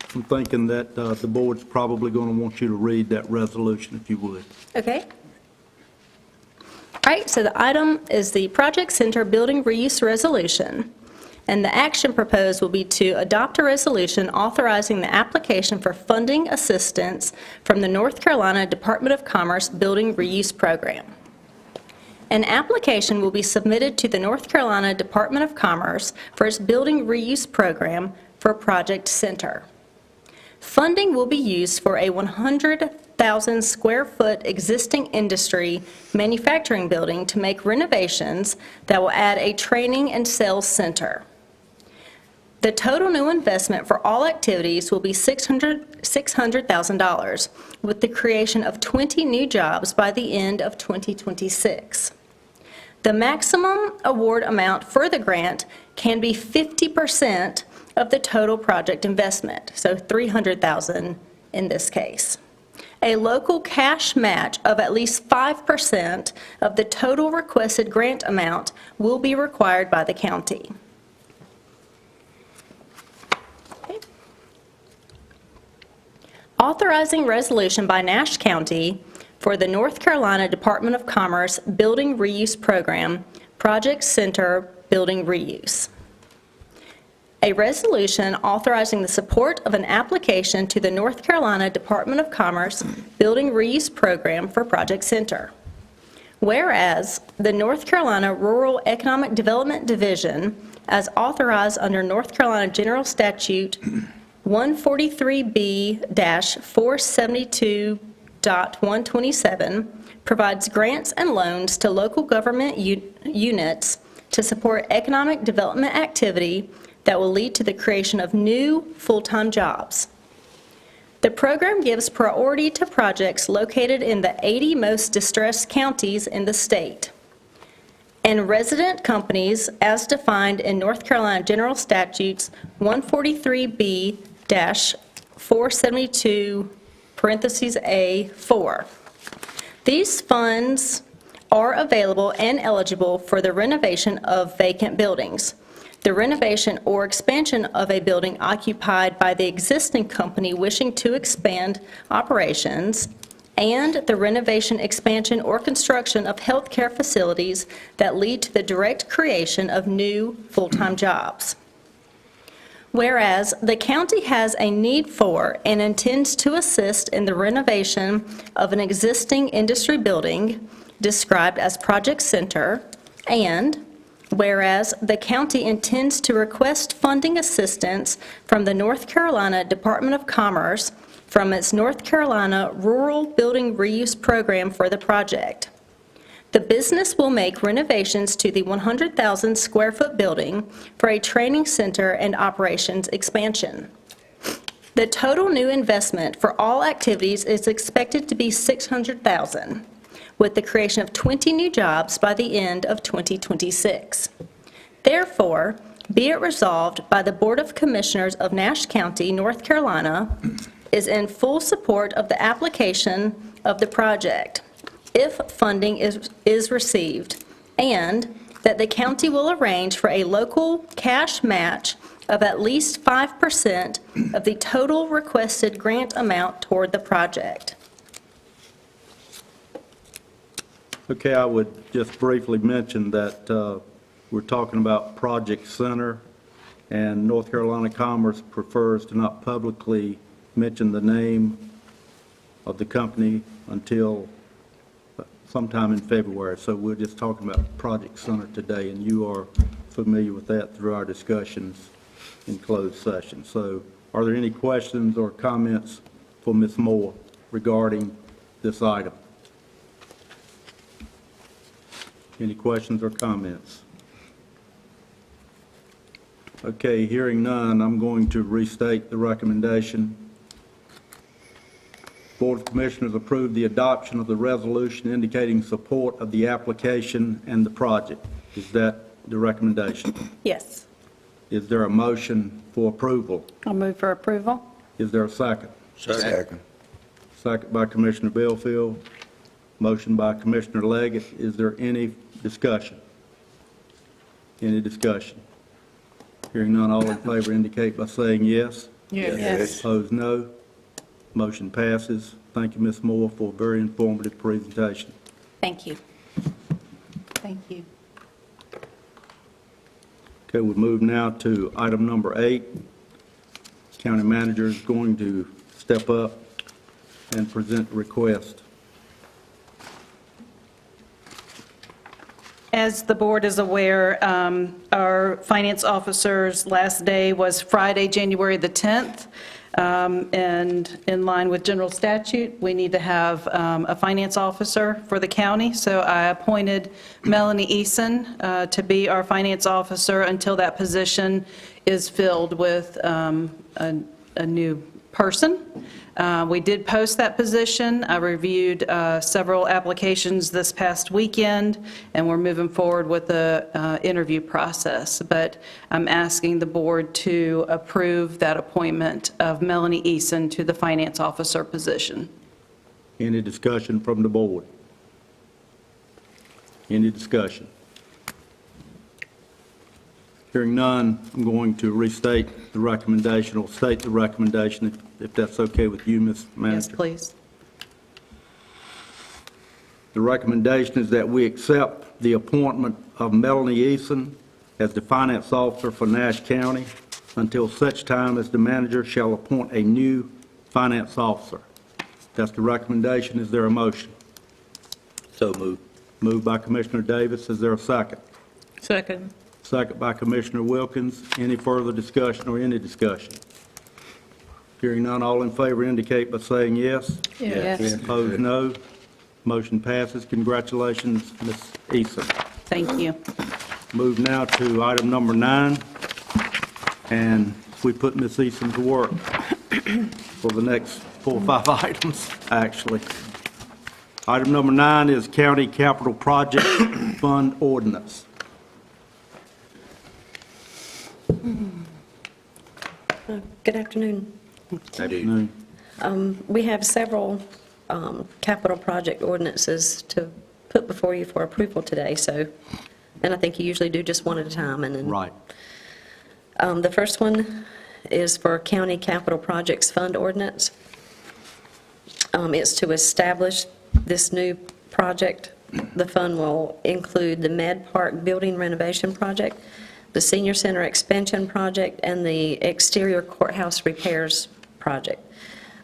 thinking that the board's probably going to want you to read that resolution, if you would. Okay. All right, so the item is the Project Center Building Reuse Resolution, and the action proposed will be to adopt a resolution authorizing the application for funding assistance from the North Carolina Department of Commerce Building Reuse Program. An application will be submitted to the North Carolina Department of Commerce for its Building Reuse Program for Project Center. Funding will be used for a $130,000 100,000 square foot existing industry manufacturing building to make renovations that will add a training and sales center. The total new investment for all activities will be $600,000, with the creation of 20 new jobs by the end of 2026. The maximum award amount for the grant can be 50% of the total project investment, so $300,000 in this case. A local cash match of at least 5% of the total requested grant amount will be required by the county. Authorizing resolution by Nash County for the North Carolina Department of Commerce Building Reuse Program, Project Center Building Reuse. A resolution authorizing the support of an application to the North Carolina Department of Commerce Building Reuse Program for Project Center. Whereas the North Carolina Rural Economic Development Division, as authorized under North Carolina General Statute 143B-472.127, provides grants and loans to local government units to support economic development activity that will lead to the creation of new full-time jobs. The program gives priority to projects located in the 80 most distressed counties in the state, and resident companies as defined in North Carolina General Statutes 143B-472 (A)(4). These funds are available and eligible for the renovation of vacant buildings, the renovation or expansion of a building occupied by the existing company wishing to expand operations, and the renovation, expansion, or construction of healthcare facilities that lead to the direct creation of new full-time jobs. Whereas the county has a need for and intends to assist in the renovation of an existing industry building described as Project Center, and whereas the county intends to request funding assistance from the North Carolina Department of Commerce from its North Carolina Rural Building Reuse Program for the project. The business will make renovations to the 100,000 square foot building for a training center and operations expansion. The total new investment for all activities is expected to be $600,000, with the creation of 20 new jobs by the end of 2026. Therefore, be it resolved by the Board of Commissioners of Nash County, North Carolina, is in full support of the application of the project if funding is received, and that the county will arrange for a local cash match of at least 5% of the total requested grant amount toward the project. Okay, I would just briefly mention that we're talking about Project Center, and North Carolina Commerce prefers to not publicly mention the name of the company until sometime in February. So we're just talking about Project Center today, and you are familiar with that through our discussions in closed session. So are there any questions or comments for Ms. Moore regarding this item? Any questions or comments? Okay, hearing none, I'm going to restate the recommendation. Board of Commissioners approved the adoption of the resolution indicating support of the application and the project. Is that the recommendation? Yes. Is there a motion for approval? I'll move for approval. Is there a second? Second. Second by Commissioner Belfield. Motion by Commissioner Leggett. Is there any discussion? Any discussion? Hearing none, all in favor indicate by saying yes. Yes. Opposed, no. Motion passes. Thank you, Ms. Moore, for a very informative presentation. Thank you. Thank you. Okay, we'll move now to item number 8. County manager is going to step up and present the request. As the board is aware, our finance officer's last day was Friday, January the 10th. And in line with general statute, we need to have a finance officer for the county. So I appointed Melanie Eason to be our finance officer until that position is filled with a new person. We did post that position. I reviewed several applications this past weekend, and we're moving forward with the interview process. But I'm asking the board to approve that appointment of Melanie Eason to the finance officer position. Any discussion from the board? Any discussion? Hearing none, I'm going to restate the recommendation, or state the recommendation, if that's okay with you, Ms. Manager. Yes, please. The recommendation is that we accept the appointment of Melanie Eason as the finance officer for Nash County until such time as the manager shall appoint a new finance officer. That's the recommendation. Is there a motion? So moved. Moved by Commissioner Davis. Is there a second? Second. Second by Commissioner Wilkins. Any further discussion or any discussion? Hearing none, all in favor indicate by saying yes. Yes. Opposed, no. Motion passes. Congratulations, Ms. Eason. Thank you. Move now to item number 9, and we put Ms. Eason to work for the next 4 or 5 items, actually. Item number 9 is County Capital Project Fund Ordinance. Good afternoon. Afternoon. We have several capital project ordinances to put before you for approval today, so, and I think you usually do just one at a time. And then Right. The first one is for County Capital Projects Fund Ordinance. It's to establish this new project. The fund will include the Med Park Building Renovation Project, the Senior Center Expansion Project, and the Exterior Courthouse Repairs Project.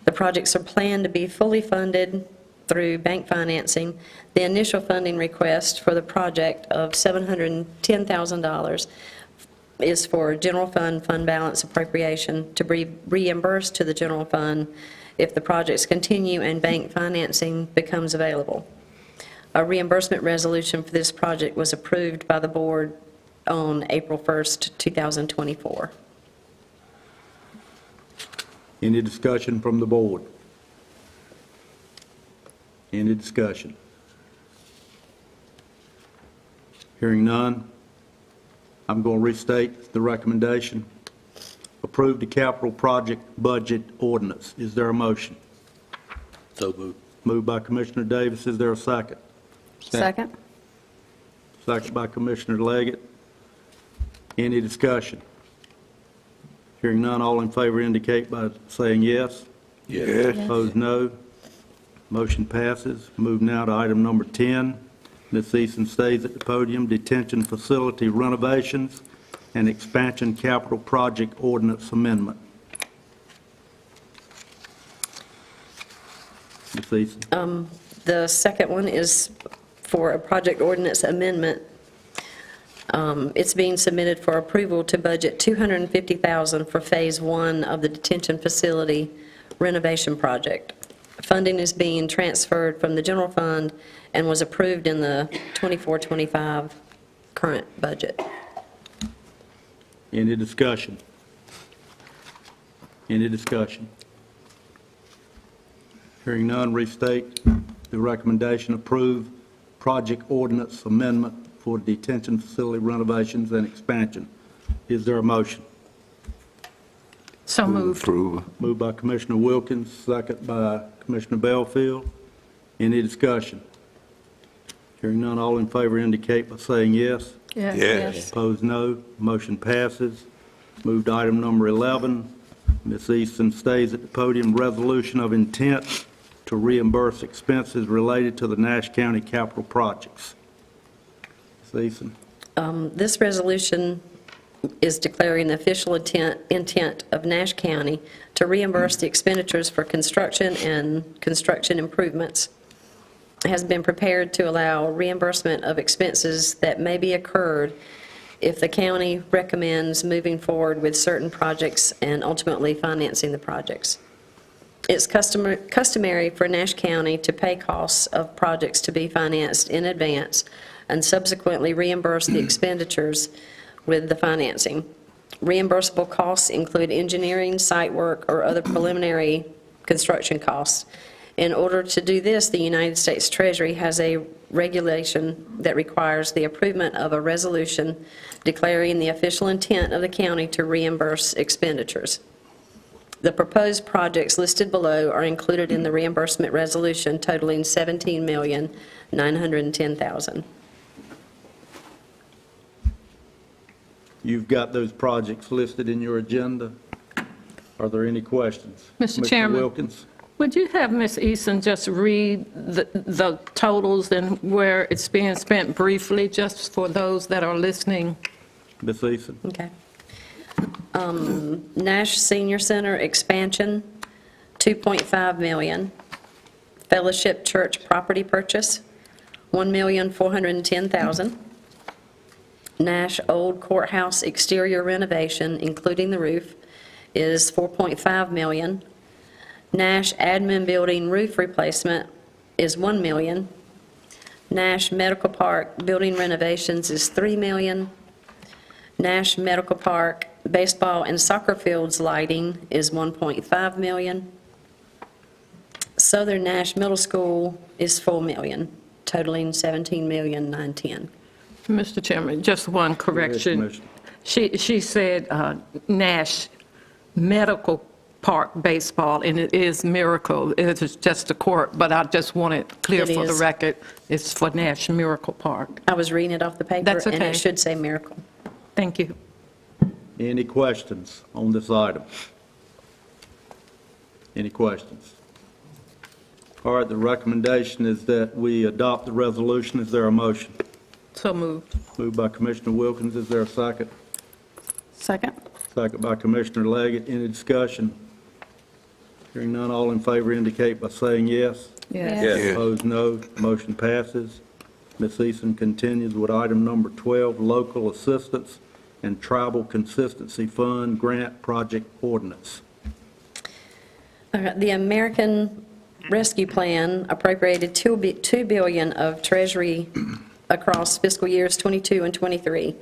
The projects are planned to be fully funded through bank financing. The initial funding request for the project of $710,000 is for general fund balance appropriation to be reimbursed to the general fund if the projects continue and bank financing becomes available. A reimbursement resolution for this project was approved by the board on April 1st, 2024. Any discussion from the board? Any discussion? Hearing none, I'm going to restate the recommendation. Approve the capital project budget ordinance. Is there a motion? So moved. Moved by Commissioner Davis. Is there a second? Second? Second by Commissioner Leggett. Any discussion? Hearing none, all in favor indicate by saying yes. Yes. Opposed, no. Motion passes. Move now to item number 10. Ms. Eason stays at the podium. Detention facility renovations and expansion capital project ordinance amendment. Ms. Eason. The second one is for a project ordinance amendment. It's being submitted for approval to budget $250,000 for Phase 1 of the detention facility renovation project. Funding is being transferred from the general fund and was approved in the 24-25 current budget. Any discussion? Any discussion? Hearing none, restate the recommendation. Approve project ordinance amendment for detention facility renovations and expansion. Is there a motion? So moved. Approval. Moved by Commissioner Wilkins, second by Commissioner Belfield. Any discussion? Hearing none, all in favor indicate by saying yes. Yes. Opposed, no. Motion passes. Move to item number 11. Ms. Easton stays at the podium. Resolution of intent to reimburse expenses related to the Nash County capital projects. Ms. Easton. This resolution is declaring the official intent of Nash County to reimburse the expenditures for construction and construction improvements. It has been prepared to allow reimbursement of expenses that may be incurred if the county recommends moving forward with certain projects and ultimately financing the projects. It's customary for Nash County to pay costs of projects to be financed in advance and subsequently reimburse the expenditures with the financing. Reimbursable costs include engineering, site work, or other preliminary construction costs. In order to do this, the United States Treasury has a regulation that requires the approval of a resolution declaring the official intent of the county to reimburse expenditures. The proposed projects listed below are included in the reimbursement resolution totaling $17,910,000. You've got those projects listed in your agenda. Are there any questions? Mr. Mr. Chairman. Wilkins? Would you have Ms. Eason just read the totals and where it's being spent briefly, just for those that are listening? Ms. Eason? Okay. Nash Senior Center expansion, $2.5 million. Fellowship Church property purchase, $1,410,000. Nash Old Courthouse exterior renovation, including the roof, is $4.5 million. Nash Admin Building roof replacement is $1 million. Nash Medical Park building renovations is $3 million. Nash Medical Park baseball and soccer fields lighting is $1.5 million. Southern Nash Middle School is $4 million, totaling $17,910,000. Mr. Chairman, just one correction. Commissioner. She said Nash Medical Park baseball, and it is Miracle. It is just a court, but I just want it clear It for the is. record. It's for Nash Miracle Park. I was reading it off the paper, That's and okay. it should say Miracle. Thank you. Any questions on this item? Any questions? All right, the recommendation is that we adopt the resolution. Is there a motion? So moved. Moved by Commissioner Wilkins. Is there a second? Second? Second by Commissioner Leggett. Any discussion? Hearing none, all in favor indicate by saying yes. Yes. Opposed, no. Motion passes. Ms. Eason continues with item number 12, Local Assistance and Tribal Consistency Fund Grant Project Ordinance. The American Rescue Plan appropriated $2 billion of Treasury across fiscal years '22 and '23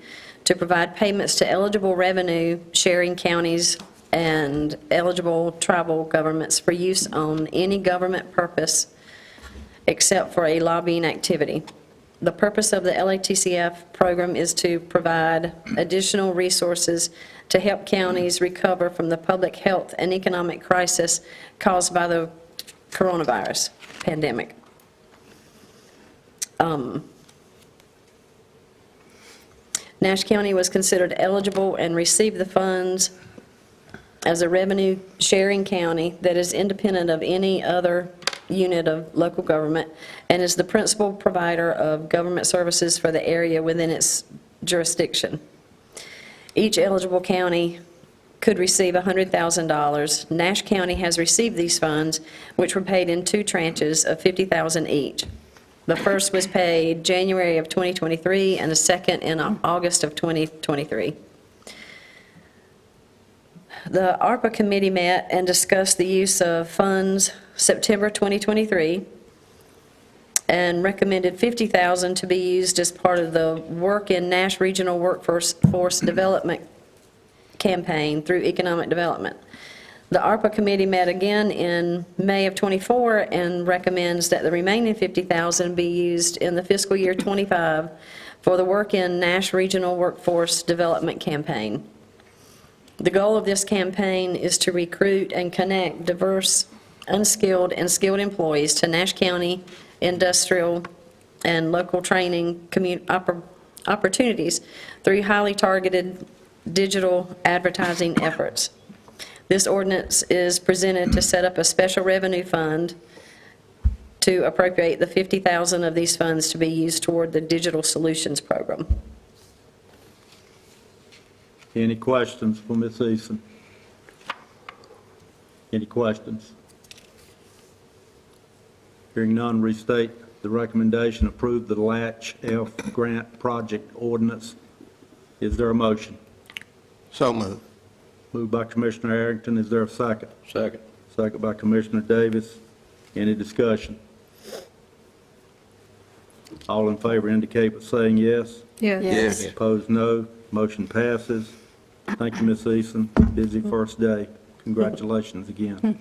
to provide payments to eligible revenue-sharing counties and eligible tribal governments for use on any government purpose except for a lobbying activity. The purpose of the LATCF program is to provide additional resources to help counties recover from the public health and economic crisis caused by the coronavirus pandemic. Nash County was considered eligible and received the funds as a revenue-sharing county that is independent of any other unit of local government and is the principal provider of government services for the area within its jurisdiction. Each eligible county could receive $100,000. Nash County has received these funds, which were paid in two tranches of $50,000 each. The first was paid January of 2023 and the second in August of 2023. The ARPA committee met and discussed the use of funds September 2023 and recommended $50,000 to be used as part of the Work in Nash Regional Workforce Development Campaign through Economic Development. The ARPA committee met again in May of '24 and recommends that the remaining $50,000 be used in the fiscal year '25 for the Work in Nash Regional Workforce Development Campaign. The goal of this campaign is to recruit and connect diverse, unskilled, and skilled employees to Nash County industrial and local training opportunities through highly targeted digital advertising efforts. This ordinance is presented to set up a special revenue fund to appropriate the $50,000 of these funds to be used toward the Digital Solutions Program. Any questions for Ms. Eason? Any questions? Hearing none, restate the recommendation, approve the Latch F Grant Project Ordinance Is there a motion? So moved. Moved by Commissioner Arrington. Is there a second? Second. Second by Commissioner Davis. Any discussion? All in favor indicate by saying yes. Yes. Opposed, no. Motion passes. Thank you, Ms. Eason. Busy first day. Congratulations again.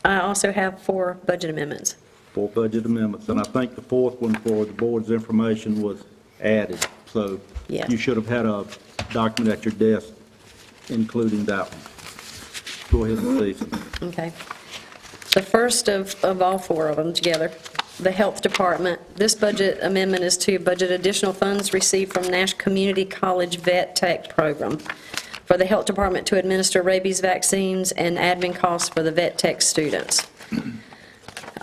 I also have 4 budget amendments. 4 budget amendments, and I think the 4th one for the board's information was added, so Yes. you should have had a document at your desk including that one. Go ahead, Ms. Eason. Okay. The first of all 4 of them together, the Health Department. This budget amendment is to budget additional funds received from Nash Community College Vet Tech Program for the Health Department to administer rabies vaccines and admin costs for the vet tech students.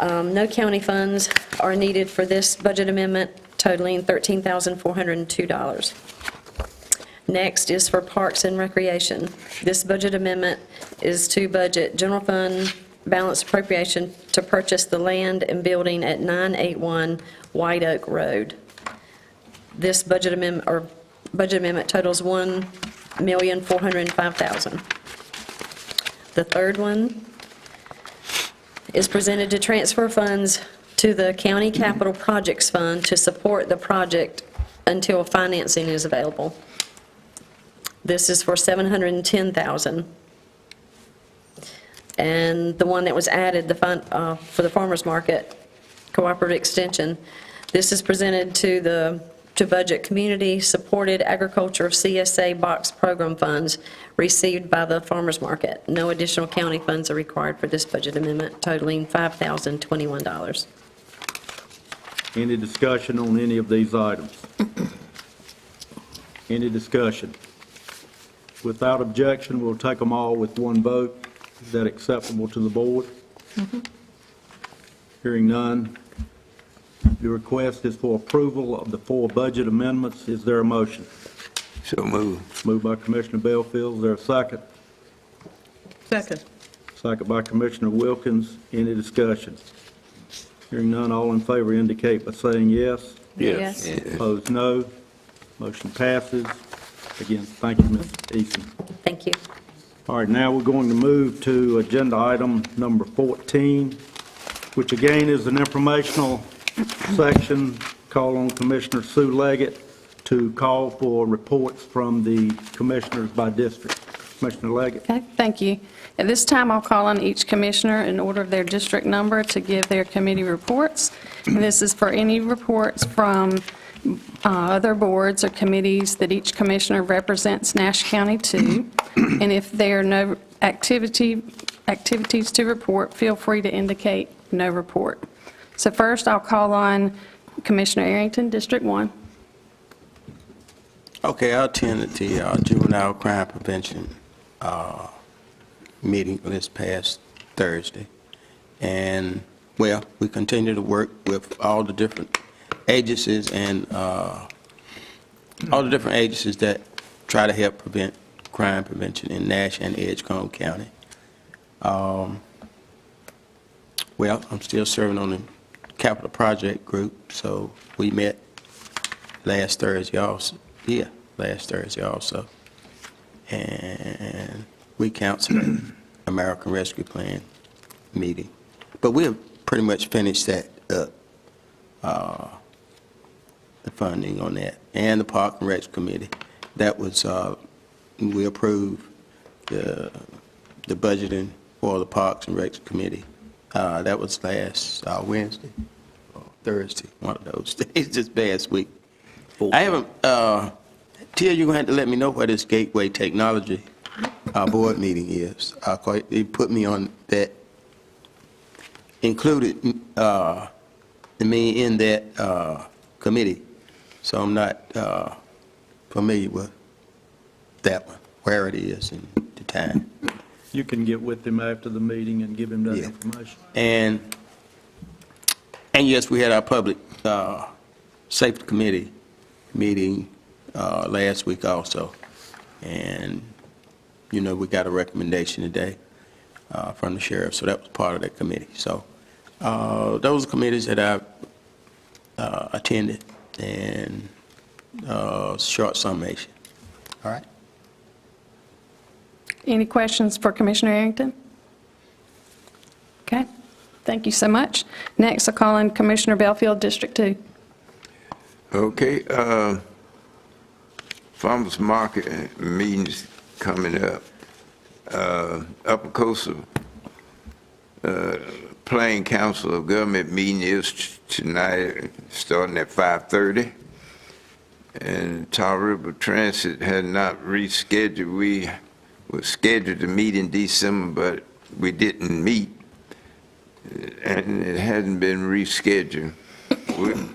No county funds are needed for this budget amendment, totaling $13,402. Next is for Parks and Recreation. This budget amendment is to budget general fund balance appropriation to purchase the land and building at 981 White Oak Road. This budget amendment totals $1,405,000. The third one is presented to transfer funds to the County Capital Projects Fund to support the project until financing is available. This is for $710,000. And the one that was added, the fund for the farmers market cooperative extension, this is presented to budget community-supported agriculture of CSA box program funds received by the farmers market. No additional county funds are required for this budget amendment, totaling $5,021. Any discussion on any of these items? Any discussion? Without objection, we'll take them all with one vote. Is that acceptable to the board? Hearing none. The request is for approval of the 4 budget amendments. Is there a motion? So moved. Moved by Commissioner Belfield. Is there a second? Second. Second by Commissioner Wilkins. Any discussion? Hearing none, all in favor indicate by saying yes. Yes. Opposed, no. Motion passes. Again, thank you, Ms. Eason. Thank you. All right, now we're going to move to agenda item number 14, which again is an informational section. Call on Commissioner Sue Leggett to call for reports from the commissioners by district. Commissioner Leggett. Okay, thank you. At this time, I'll call on each commissioner in order of their district number to give their committee reports. And this is for any reports from other boards or committees that each commissioner represents Nash County to. And if there are no activities to report, feel free to indicate no report. So first, I'll call on Commissioner Arrington, District 1. Okay, I attended the juvenile crime prevention meeting this past Thursday. And, well, we continue to work with all the different agencies and all the different agencies that try to help prevent crime prevention in Nash and Edgecombe County. Well, I'm still serving on the Capital Project Group, so we met last Thursday also. Yeah, last Thursday also. And we counseled American Rescue Plan meeting. But we have pretty much finished that up, the funding on that, and the Park and Rec Committee. That was, we approved the budgeting for the Parks and Rec Committee. That was last Wednesday or Thursday, one of those days, this past week. I haven't, Tia, you're going to have to let me know what this Gateway Technology board meeting is. They put me on that, included me in that committee, so I'm not familiar with that one, where it is and the time. You can get with him after the meeting and give him that information. And yes, we had our public safety committee meeting last week also. And, you know, we got a recommendation today from the sheriff, so that was part of that committee. So those are committees that I attended, and short summation. All right? Any questions for Commissioner Arrington? Okay, thank you so much. Next, I'll call in Commissioner Belfield, District 2. Okay, farmers market meetings coming up. Upper Coastal Plain Council of Government meeting is tonight, starting at 5:30. And Tar River Transit had not rescheduled. We were scheduled to meet in December, but we didn't meet, and it hadn't been rescheduled.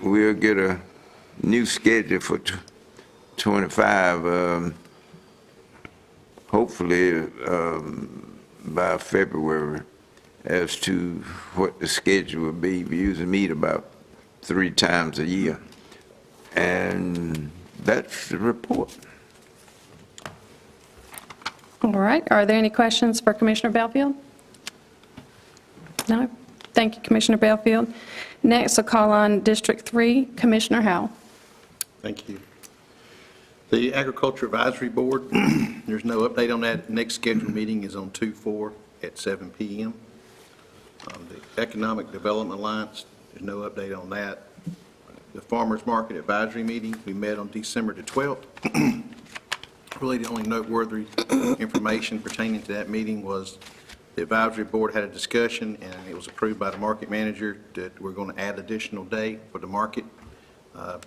We'll get a new schedule for 25, hopefully by February, as to what the schedule will be. We usually meet about 3 times a year. And that's the report. All right, are there any questions for Commissioner Belfield? No? Thank you, Commissioner Belfield. Next, I'll call on District 3, Commissioner Howell. Thank you. The Agriculture Advisory Board, there's no update on that. Next scheduled meeting is on 2/4 at 7 p.m. The Economic Development Alliance, there's no update on that. The Farmers Market Advisory Meeting, we met on December the 12th. Really, the only noteworthy information pertaining to that meeting was the advisory board had a discussion, and it was approved by the market manager that we're going to add additional day for the market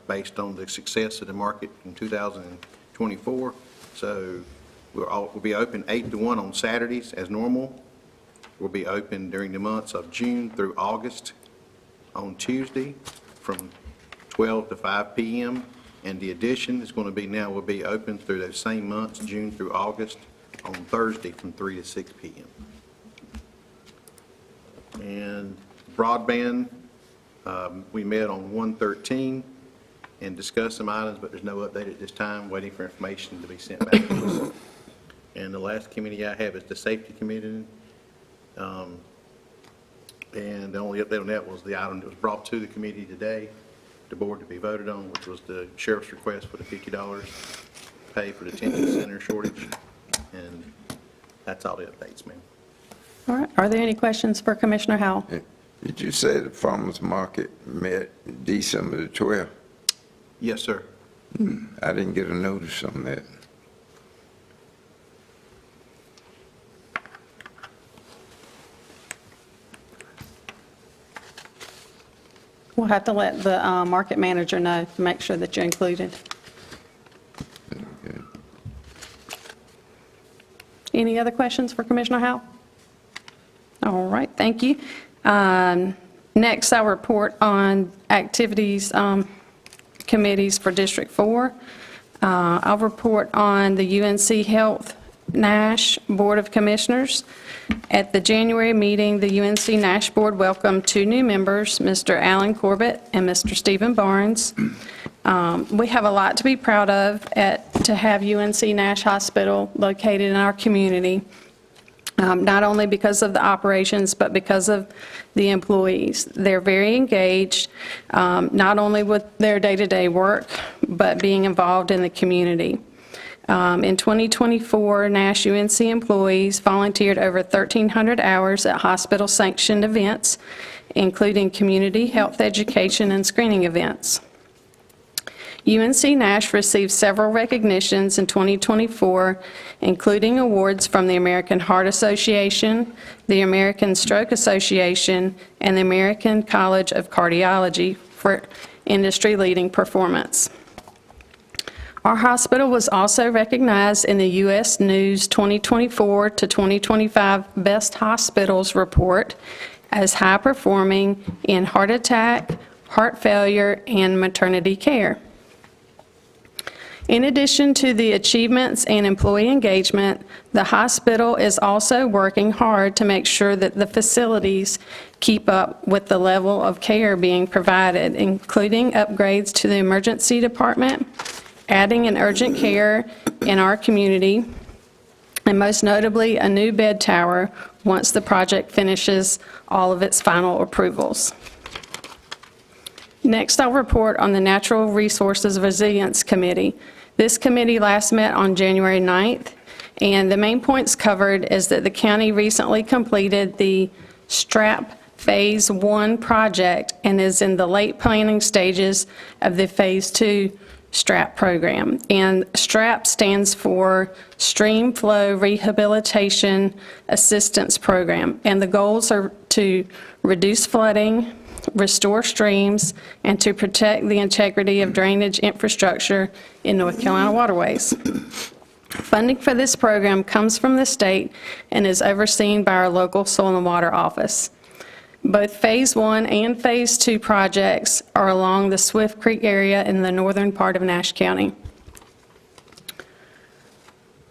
based on the success of the market in 2024. So we'll be open 8 to 1 on Saturdays as normal. We'll be open during the months of June through August on Tuesday from 12 to 5 p.m. And the addition is going to be now will be open through those same months, June through August, on Thursday from 3 to 6 p.m. And broadband, we met on 1/13 and discussed some items, but there's no update at this time, waiting for information to be sent back to us. And the last committee I have is the Safety Committee. And the only update on that was the item that was brought to the committee today, the board to be voted on, which was the sheriff's request for the $50 pay for the detention center shortage. And that's all the updates, ma'am. All right, are there any questions for Commissioner Howell? Did you say the farmers market met December the 12th? Yes, sir. I didn't get a notice on that. We'll have to let the market manager know to make sure that you're included. Okay. Any other questions for Commissioner Howell? All right, thank you. Next, I'll report on activities committees for District 4. I'll report on the UNC Health NASH Board of Commissioners. At the January meeting, the UNC NASH Board welcomed 2 new members, Mr. Alan Corbett and Mr. Stephen Barnes. We have a lot to be proud of to have UNC NASH Hospital located in our community, not only because of the operations, but because of the employees. They're very engaged, not only with their day-to-day work, but being involved in the community. In 2024, NASH UNC employees volunteered over 1,300 hours at hospital-sanctioned events, including community health education and screening events. UNC NASH received several recognitions in 2024, including awards from the American Heart Association, the American Stroke Association, and the American College of Cardiology for industry-leading performance. Our hospital was also recognized in the U.S. News 2024 to 2025 Best Hospitals report as high-performing in heart attack, heart failure, and maternity care. In addition to the achievements and employee engagement, the hospital is also working hard to make sure that the facilities keep up with the level of care being provided, including upgrades to the emergency department, adding an urgent care in our community, and most notably, a new bed tower once the project finishes all of its final approvals. Next, I'll report on the Natural Resources Resilience Committee. This committee last met on January 9th, and the main points covered is that the county recently completed the STRAP Phase 1 project and is in the late planning stages of the Phase 2 STRAP program. And STRAP stands for Stream Flow Rehabilitation Assistance Program, and the goals are to reduce flooding, restore streams, and to protect the integrity of drainage infrastructure in North Carolina waterways. Funding for this program comes from the state and is overseen by our local Soil and Water Office. Both Phase 1 and Phase 2 projects are along the Swift Creek area in the northern part of Nash County.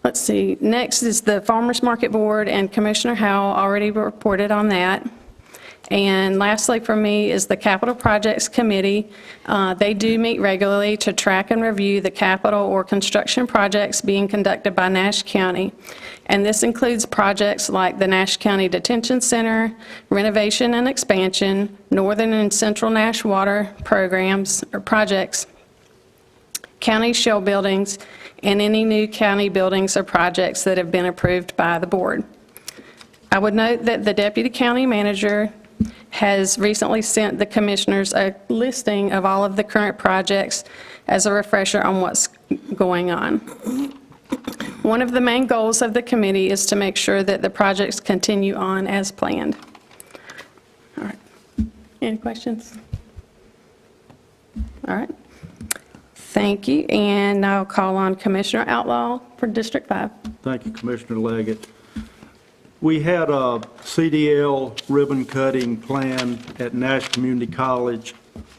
Let's see, next is the Farmers Market Board, and Commissioner Howell already reported on that. And lastly for me is the Capital Projects Committee. They do meet regularly to track and review the capital or construction projects being conducted by Nash County. And this includes projects like the Nash County Detention Center, renovation and expansion, Northern and Central Nash Water programs or projects, county shell buildings, and any new county buildings or projects that have been approved by the board. I would note that the Deputy County Manager has recently sent the commissioners a listing of all of the current projects as a refresher on what's going on. One of the main goals of the committee is to make sure that the projects continue on as planned. All right. Any questions? All right. Thank you, and I'll call on Commissioner Outlaw for District 5. Thank you, Commissioner Leggett. We had a CDL ribbon cutting planned at Nash Community College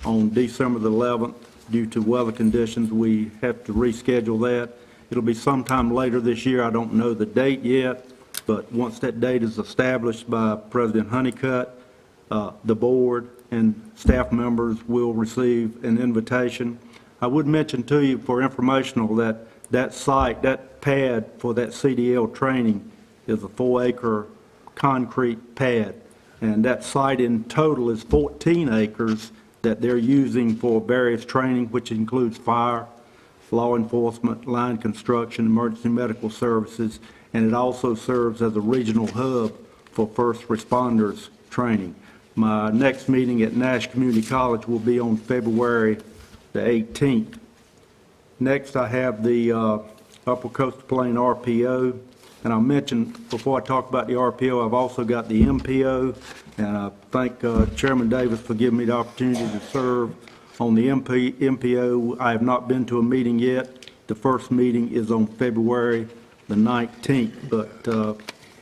on December the 11th. Due to weather conditions, we have to reschedule that. It'll be sometime later this year. I don't know the date yet, but once that date is established by President Honeycutt, the board and staff members will receive an invitation. I would mention to you for informational that that site, that pad for that CDL training is a 4-acre concrete pad, and that site in total is 14 acres that they're using for various training, which includes fire, law enforcement, line construction, emergency medical services, and it also serves as a regional hub for first responders training. My next meeting at Nash Community College will be on February the 18th. Next, I have the Upper Coastal Plain RPO. And I'll mention, before I talk about the RPO, I've also got the MPO, and I thank Chairman Davis for giving me the opportunity to serve on the MPO. I have not been to a meeting yet. The first meeting is on February the 19th, but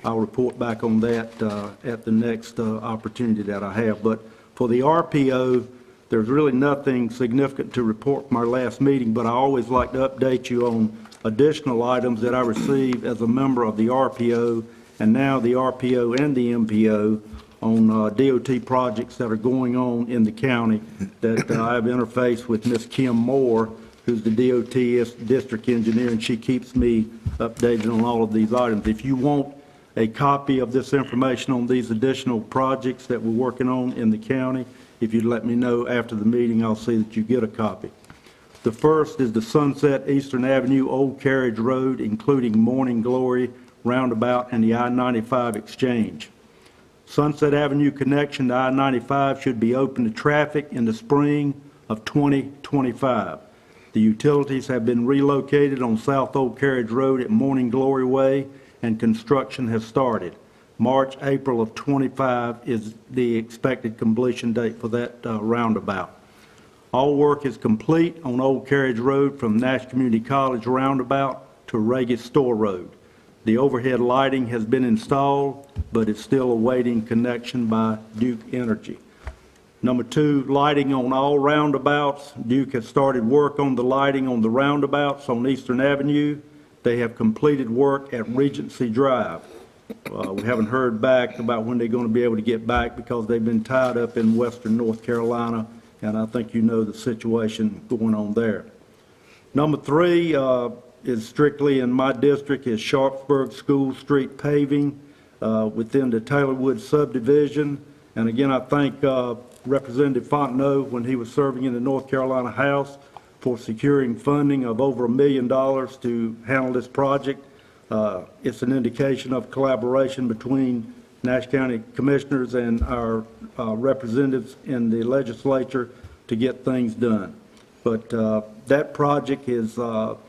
I'll report back on that at the next opportunity that I have. But for the RPO, there's really nothing significant to report from our last meeting, but I always like to update you on additional items that I received as a member of the RPO, and now the RPO and the MPO on DOT projects that are going on in the county that I have interfaced with Ms. Kim Moore, who's the DOT district engineer, and she keeps me updated on all of these items. If you want a copy of this information on these additional projects that we're working on in the county, if you'd let me know after the meeting, I'll see that you get a copy. The first is the Sunset Eastern Avenue Old Carriage Road, including Morning Glory Roundabout and the I-95 exchange. Sunset Avenue connection to I-95 should be open to traffic in the spring of 2025. The utilities have been relocated on South Old Carriage Road at Morning Glory Way, and construction has started. March, April of 25 is the expected completion date for that roundabout. All work is complete on Old Carriage Road from Nash Community College roundabout to Regis Store Road. The overhead lighting has been installed, but it's still awaiting connection by Duke Energy. Number 2, lighting on all roundabouts. Duke has started work on the lighting on the roundabouts on Eastern Avenue. They have completed work at Regency Drive. We haven't heard back about when they're going to be able to get back because they've been tied up in western North Carolina, and I think you know the situation going on there. Number 3 is strictly in my district, is Sharpsburg School Street paving within the Taylorwood subdivision. And again, I thank Representative Fontenot when he was serving in the North Carolina House for securing funding of over $1 million to handle this project. It's an indication of collaboration between Nash County Commissioners and our representatives in the legislature to get things done. But that project has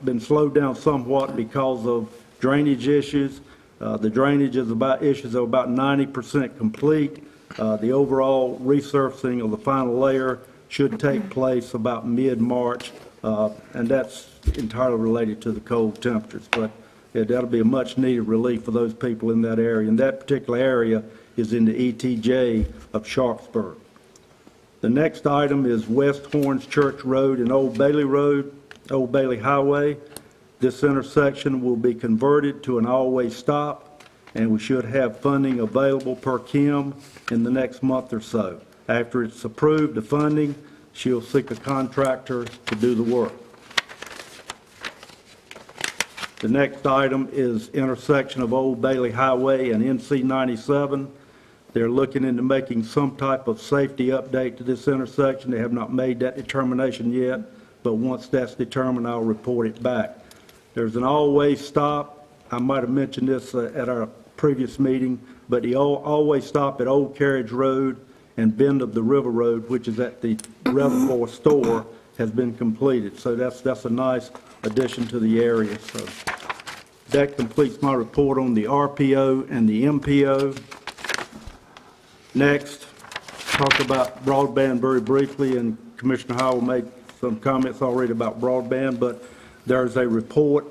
been slowed down somewhat because of drainage issues. The drainage issues are about 90% complete. The overall resurfacing of the final layer should take place about mid-March, and that's entirely related to the cold temperatures. But that'll be a much-needed relief for those people in that area. And that particular area is in the ETJ of Sharpsburg. The next item is West Horns Church Road and Old Bailey Road, Old Bailey Highway. This intersection will be converted to an all-way stop, and we should have funding available per KIM in the next month or so. After it's approved, the funding, she'll seek a contractor to do the work. The next item is intersection of Old Bailey Highway and NC 97. They're looking into making some type of safety update to this intersection. They have not made that determination yet, but once that's determined, I'll report it back. There's an all-way stop. I might have mentioned this at our previous meeting, but the all-way stop at Old Carriage Road and Bend of the River Road, which is at the Reservoir Store, has been completed. So that's a nice addition to the area. So that completes my report on the RPO and the MPO. Next, talk about broadband very briefly, and Commissioner Howell made some comments already about broadband, but there's a report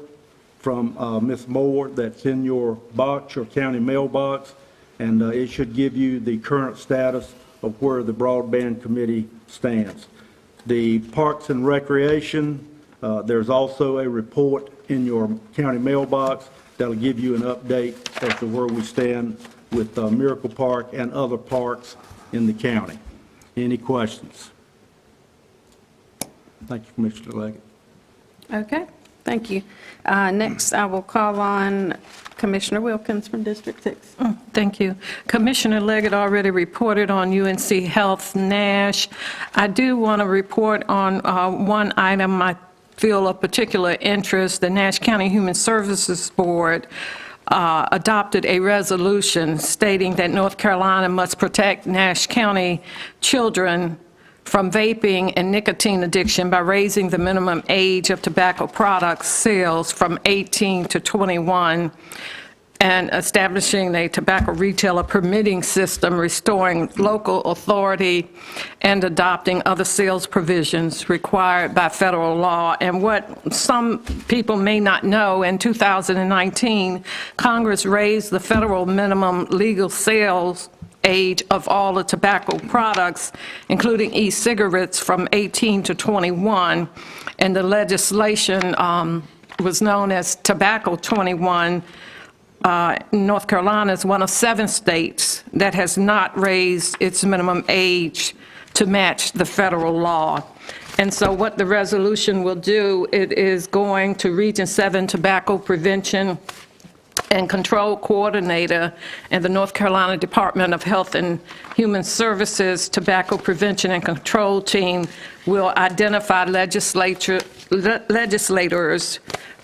from Ms. Moore that's in your box, your county mailbox, and it should give you the current status of where the broadband committee stands. The Parks and Recreation, there's also a report in your county mailbox that'll give you an update as to where we stand with Miracle Park and other parks in the county. Any questions? Thank you, Commissioner Leggett. Okay, thank you. Next, I will call on Commissioner Wilkins from District 6. Thank you. Commissioner Leggett already reported on UNC Health Nash. I do want to report on one item I feel of particular interest. The Nash County Human Services Board adopted a resolution stating that North Carolina must protect Nash County children from vaping and nicotine addiction by raising the minimum age of tobacco products sales from 18 to 21 and establishing a tobacco retailer permitting system, restoring local authority, and adopting other sales provisions required by federal law. And what some people may not know, in 2019, Congress raised the federal minimum legal sales age of all the tobacco products, including e-cigarettes, from 18 to 21, and the legislation was known as Tobacco 21. North Carolina is one of 7 states that has not raised its minimum age to match the federal law. And so what the resolution will do, it is going to Region 7 Tobacco Prevention and Control Coordinator and the North Carolina Department of Health and Human Services Tobacco Prevention and Control Team will identify legislators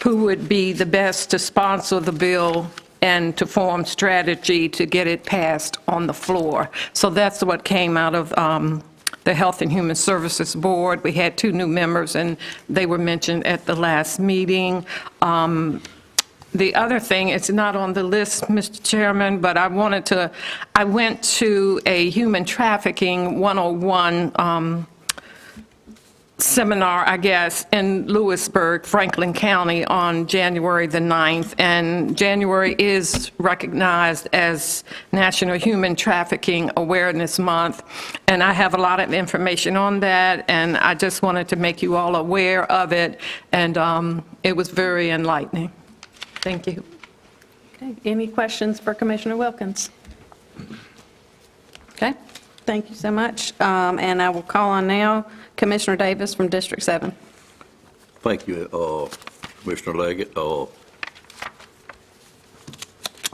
who would be the best to sponsor the bill and to form strategy to get it passed on the floor. So that's what came out of the Health and Human Services Board. We had 2 new members, and they were mentioned at the last meeting. The other thing, it's not on the list, Mr. Chairman, but I went to a human trafficking 101 seminar, I guess, in Lewisburg, Franklin County on January the 9th. And January is recognized as National Human Trafficking Awareness Month. And I have a lot of information on that, and I just wanted to make you all aware of it. And it was very enlightening. Thank you. Okay, any questions for Commissioner Wilkins? Okay, thank you so much. And I will call on now Commissioner Davis from District 7. Thank you, Commissioner Leggett.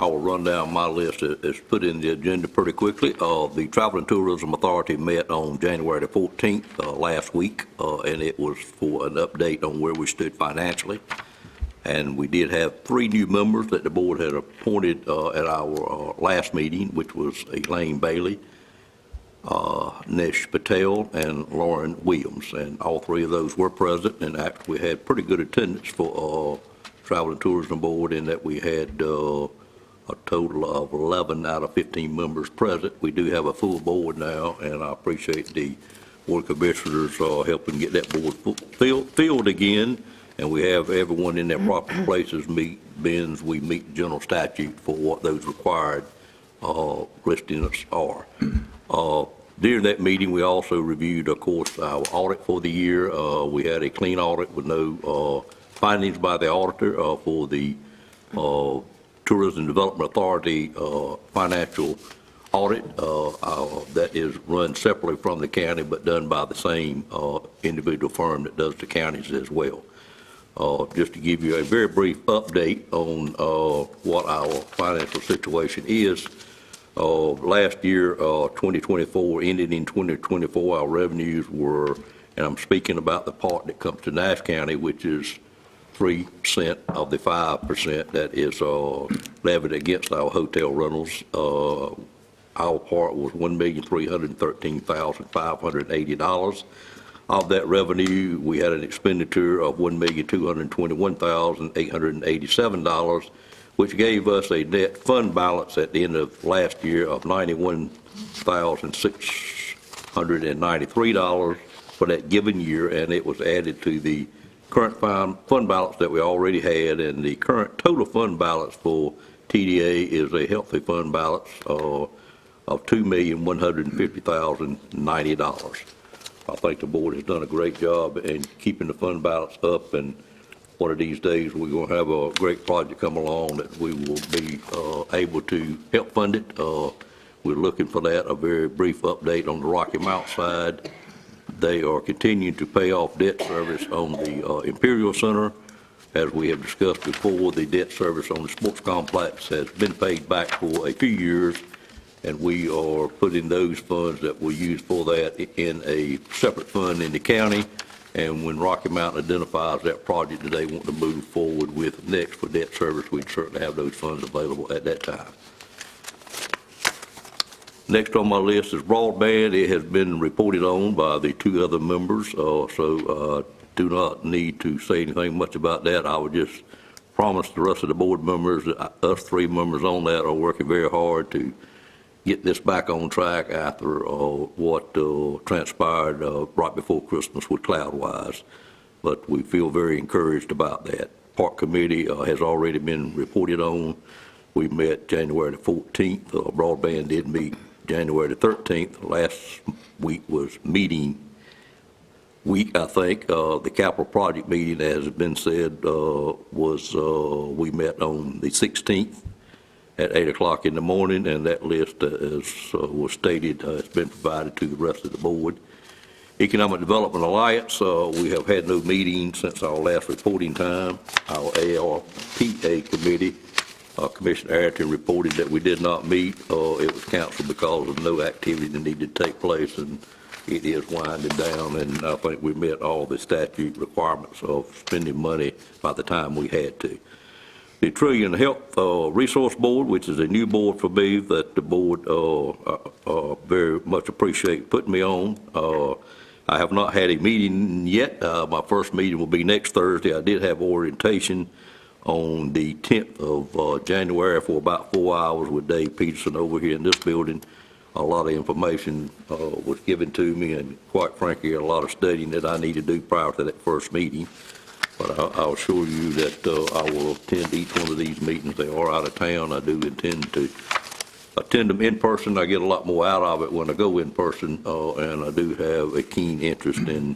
I will run down my list as put in the agenda pretty quickly. The Travel and Tourism Authority met on January the 14th last week, and it was for an update on where we stood financially. And we did have 3 new members that the board had appointed at our last meeting, which was Elaine Bailey, Nish Patel, and Lauren Williams. And all 3 of those were present, and actually we had pretty good attendance for Travel and Tourism Board in that we had a total of 11 out of 15 members present. We do have a full board now, and I appreciate the Board of Commissioners helping get that board filled again, and we have everyone in their proper places. We meet the general statute for what those required listings are. During that meeting, we also reviewed, of course, our audit for the year. We had a clean audit with no findings by the auditor for the Tourism Development Authority financial audit that is run separately from the county but done by the same individual firm that does the counties as well. Just to give you a very brief update on what our financial situation is, last year, 2024, ended in 2024, our revenues were, and I'm speaking about the part that comes to Nash County, which is 3% of the 5% that is levied against our hotel rentals. Our part was $1,313,580. Of that revenue, we had an expenditure of $1,221,887, which gave us a net fund balance at the end of last year of $91,693 for that given year, and it was added to the current fund balance that we already had, and the current total fund balance for TDA is a healthy fund balance of $2,150,090. I think the board has done a great job in keeping the fund balance up, and one of these days we're going to have a great project come along that we will be able to help fund it. We're looking for that. A very brief update on the Rocky Mount side. They are continuing to pay off debt service on the Imperial Center. As we have discussed before, the debt service on the sports complex has been paid back for a few years, and we are putting those funds that we use for that in a separate fund in the county. And when Rocky Mountain identifies that project that they want to move forward with next for debt service, we'd certainly have those funds available at that time. Next on my list is broadband. It has been reported on by the 2 other members, so do not need to say anything much about that. I would just promise the rest of the board members that us 3 members on that are working very hard to get this back on track after what transpired right before Christmas with Cloudwise. But we feel very encouraged about that. Park Committee has already been reported on. We met January the 14th. Broadband did meet January the 13th. Last week was meeting week, I think. The capital project meeting, as has been said, we met on the 16th at 8 o'clock in the morning, and that list, as was stated, has been provided to the rest of the board. Economic Development Alliance, we have had no meeting since our last reporting time. Our ARPA committee, Commissioner Ayrton reported that we did not meet. It was canceled because of no activity that needed to take place, and it is winding down, and I think we met all the statute requirements of spending money by the time we had to. The Trillium Health Resource Board, which is a new board for me that the board very much appreciate putting me on. I have not had a meeting yet. My first meeting will be next Thursday. I did have orientation on the 10th of January for about 4 hours with Dave Peterson over here in this building. A lot of information was given to me, and quite frankly, a lot of studying that I need to do prior to that first meeting. But I'll assure you that I will attend each one of these meetings. They are out of town. I do intend to attend them in person. I get a lot more out of it when I go in person, and I do have a keen interest in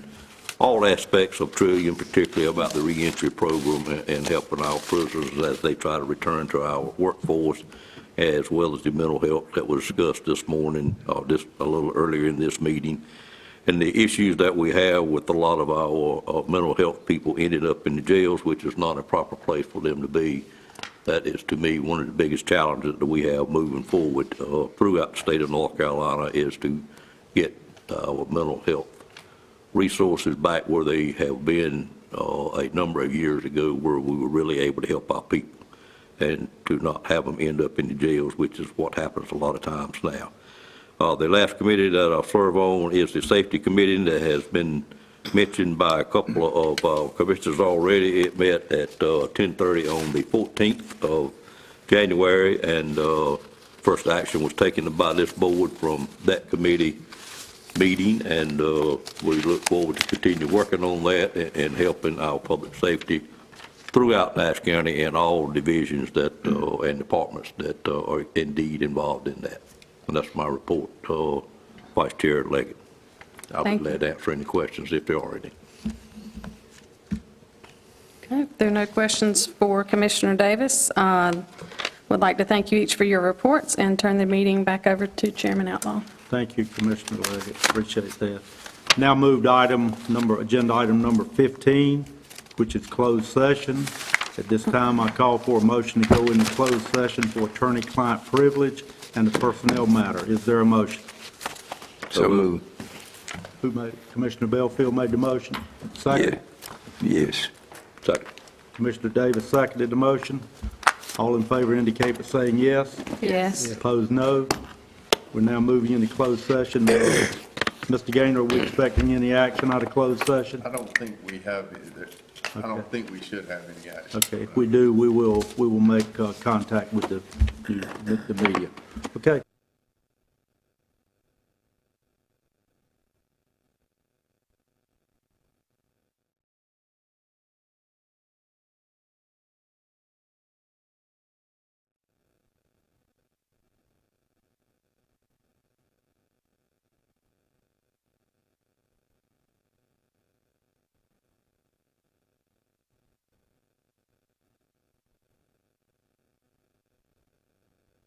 all aspects of Trillium, particularly about the reentry program and helping our prisoners as they try to return to our workforce, as well as the mental health that was discussed this morning, just a little earlier in this meeting, and the issues that we have with a lot of our mental health people ended up in the jails, which is not a proper place for them to be. That is, to me, one of the biggest challenges that we have moving forward throughout the state of North Carolina is to get our mental health resources back where they have been a number of years ago, where we were really able to help our people, and to not have them end up in the jails, which is what happens a lot of times now. The last committee that I serve on is the Safety Committee that has been mentioned by a couple of commissioners already. It met at 10:30 on the 14th of January, and first action was taken by this board from that committee meeting, and we look forward to continue working on that and helping our public safety throughout Nash County and all divisions that and departments that are indeed involved in that. And that's my report, Vice Chair Leggett. I'll be Thank glad to answer any questions if there are any. Okay, if there are no questions for Commissioner Davis, would like to thank you each for your reports and turn the meeting back over to Chairman Outlaw. Thank you, Commissioner Leggett. Appreciate that. Now moved agenda item number 15, which is closed session. At this time, I call for a motion to go into closed session for attorney-client privilege and a personnel matter. Is there a motion? So moved. Who made it? Commissioner Belfield made the motion. Second. Yes. Second. Commissioner Davis seconded the motion. All in favor indicate by saying yes. Yes. Opposed, no. We're now moving into closed session. Mr. Gaynor, are we expecting any action out of closed session? I don't think we have either. I don't think we should have any action. Okay, if we do, we will make contact with the media. Okay.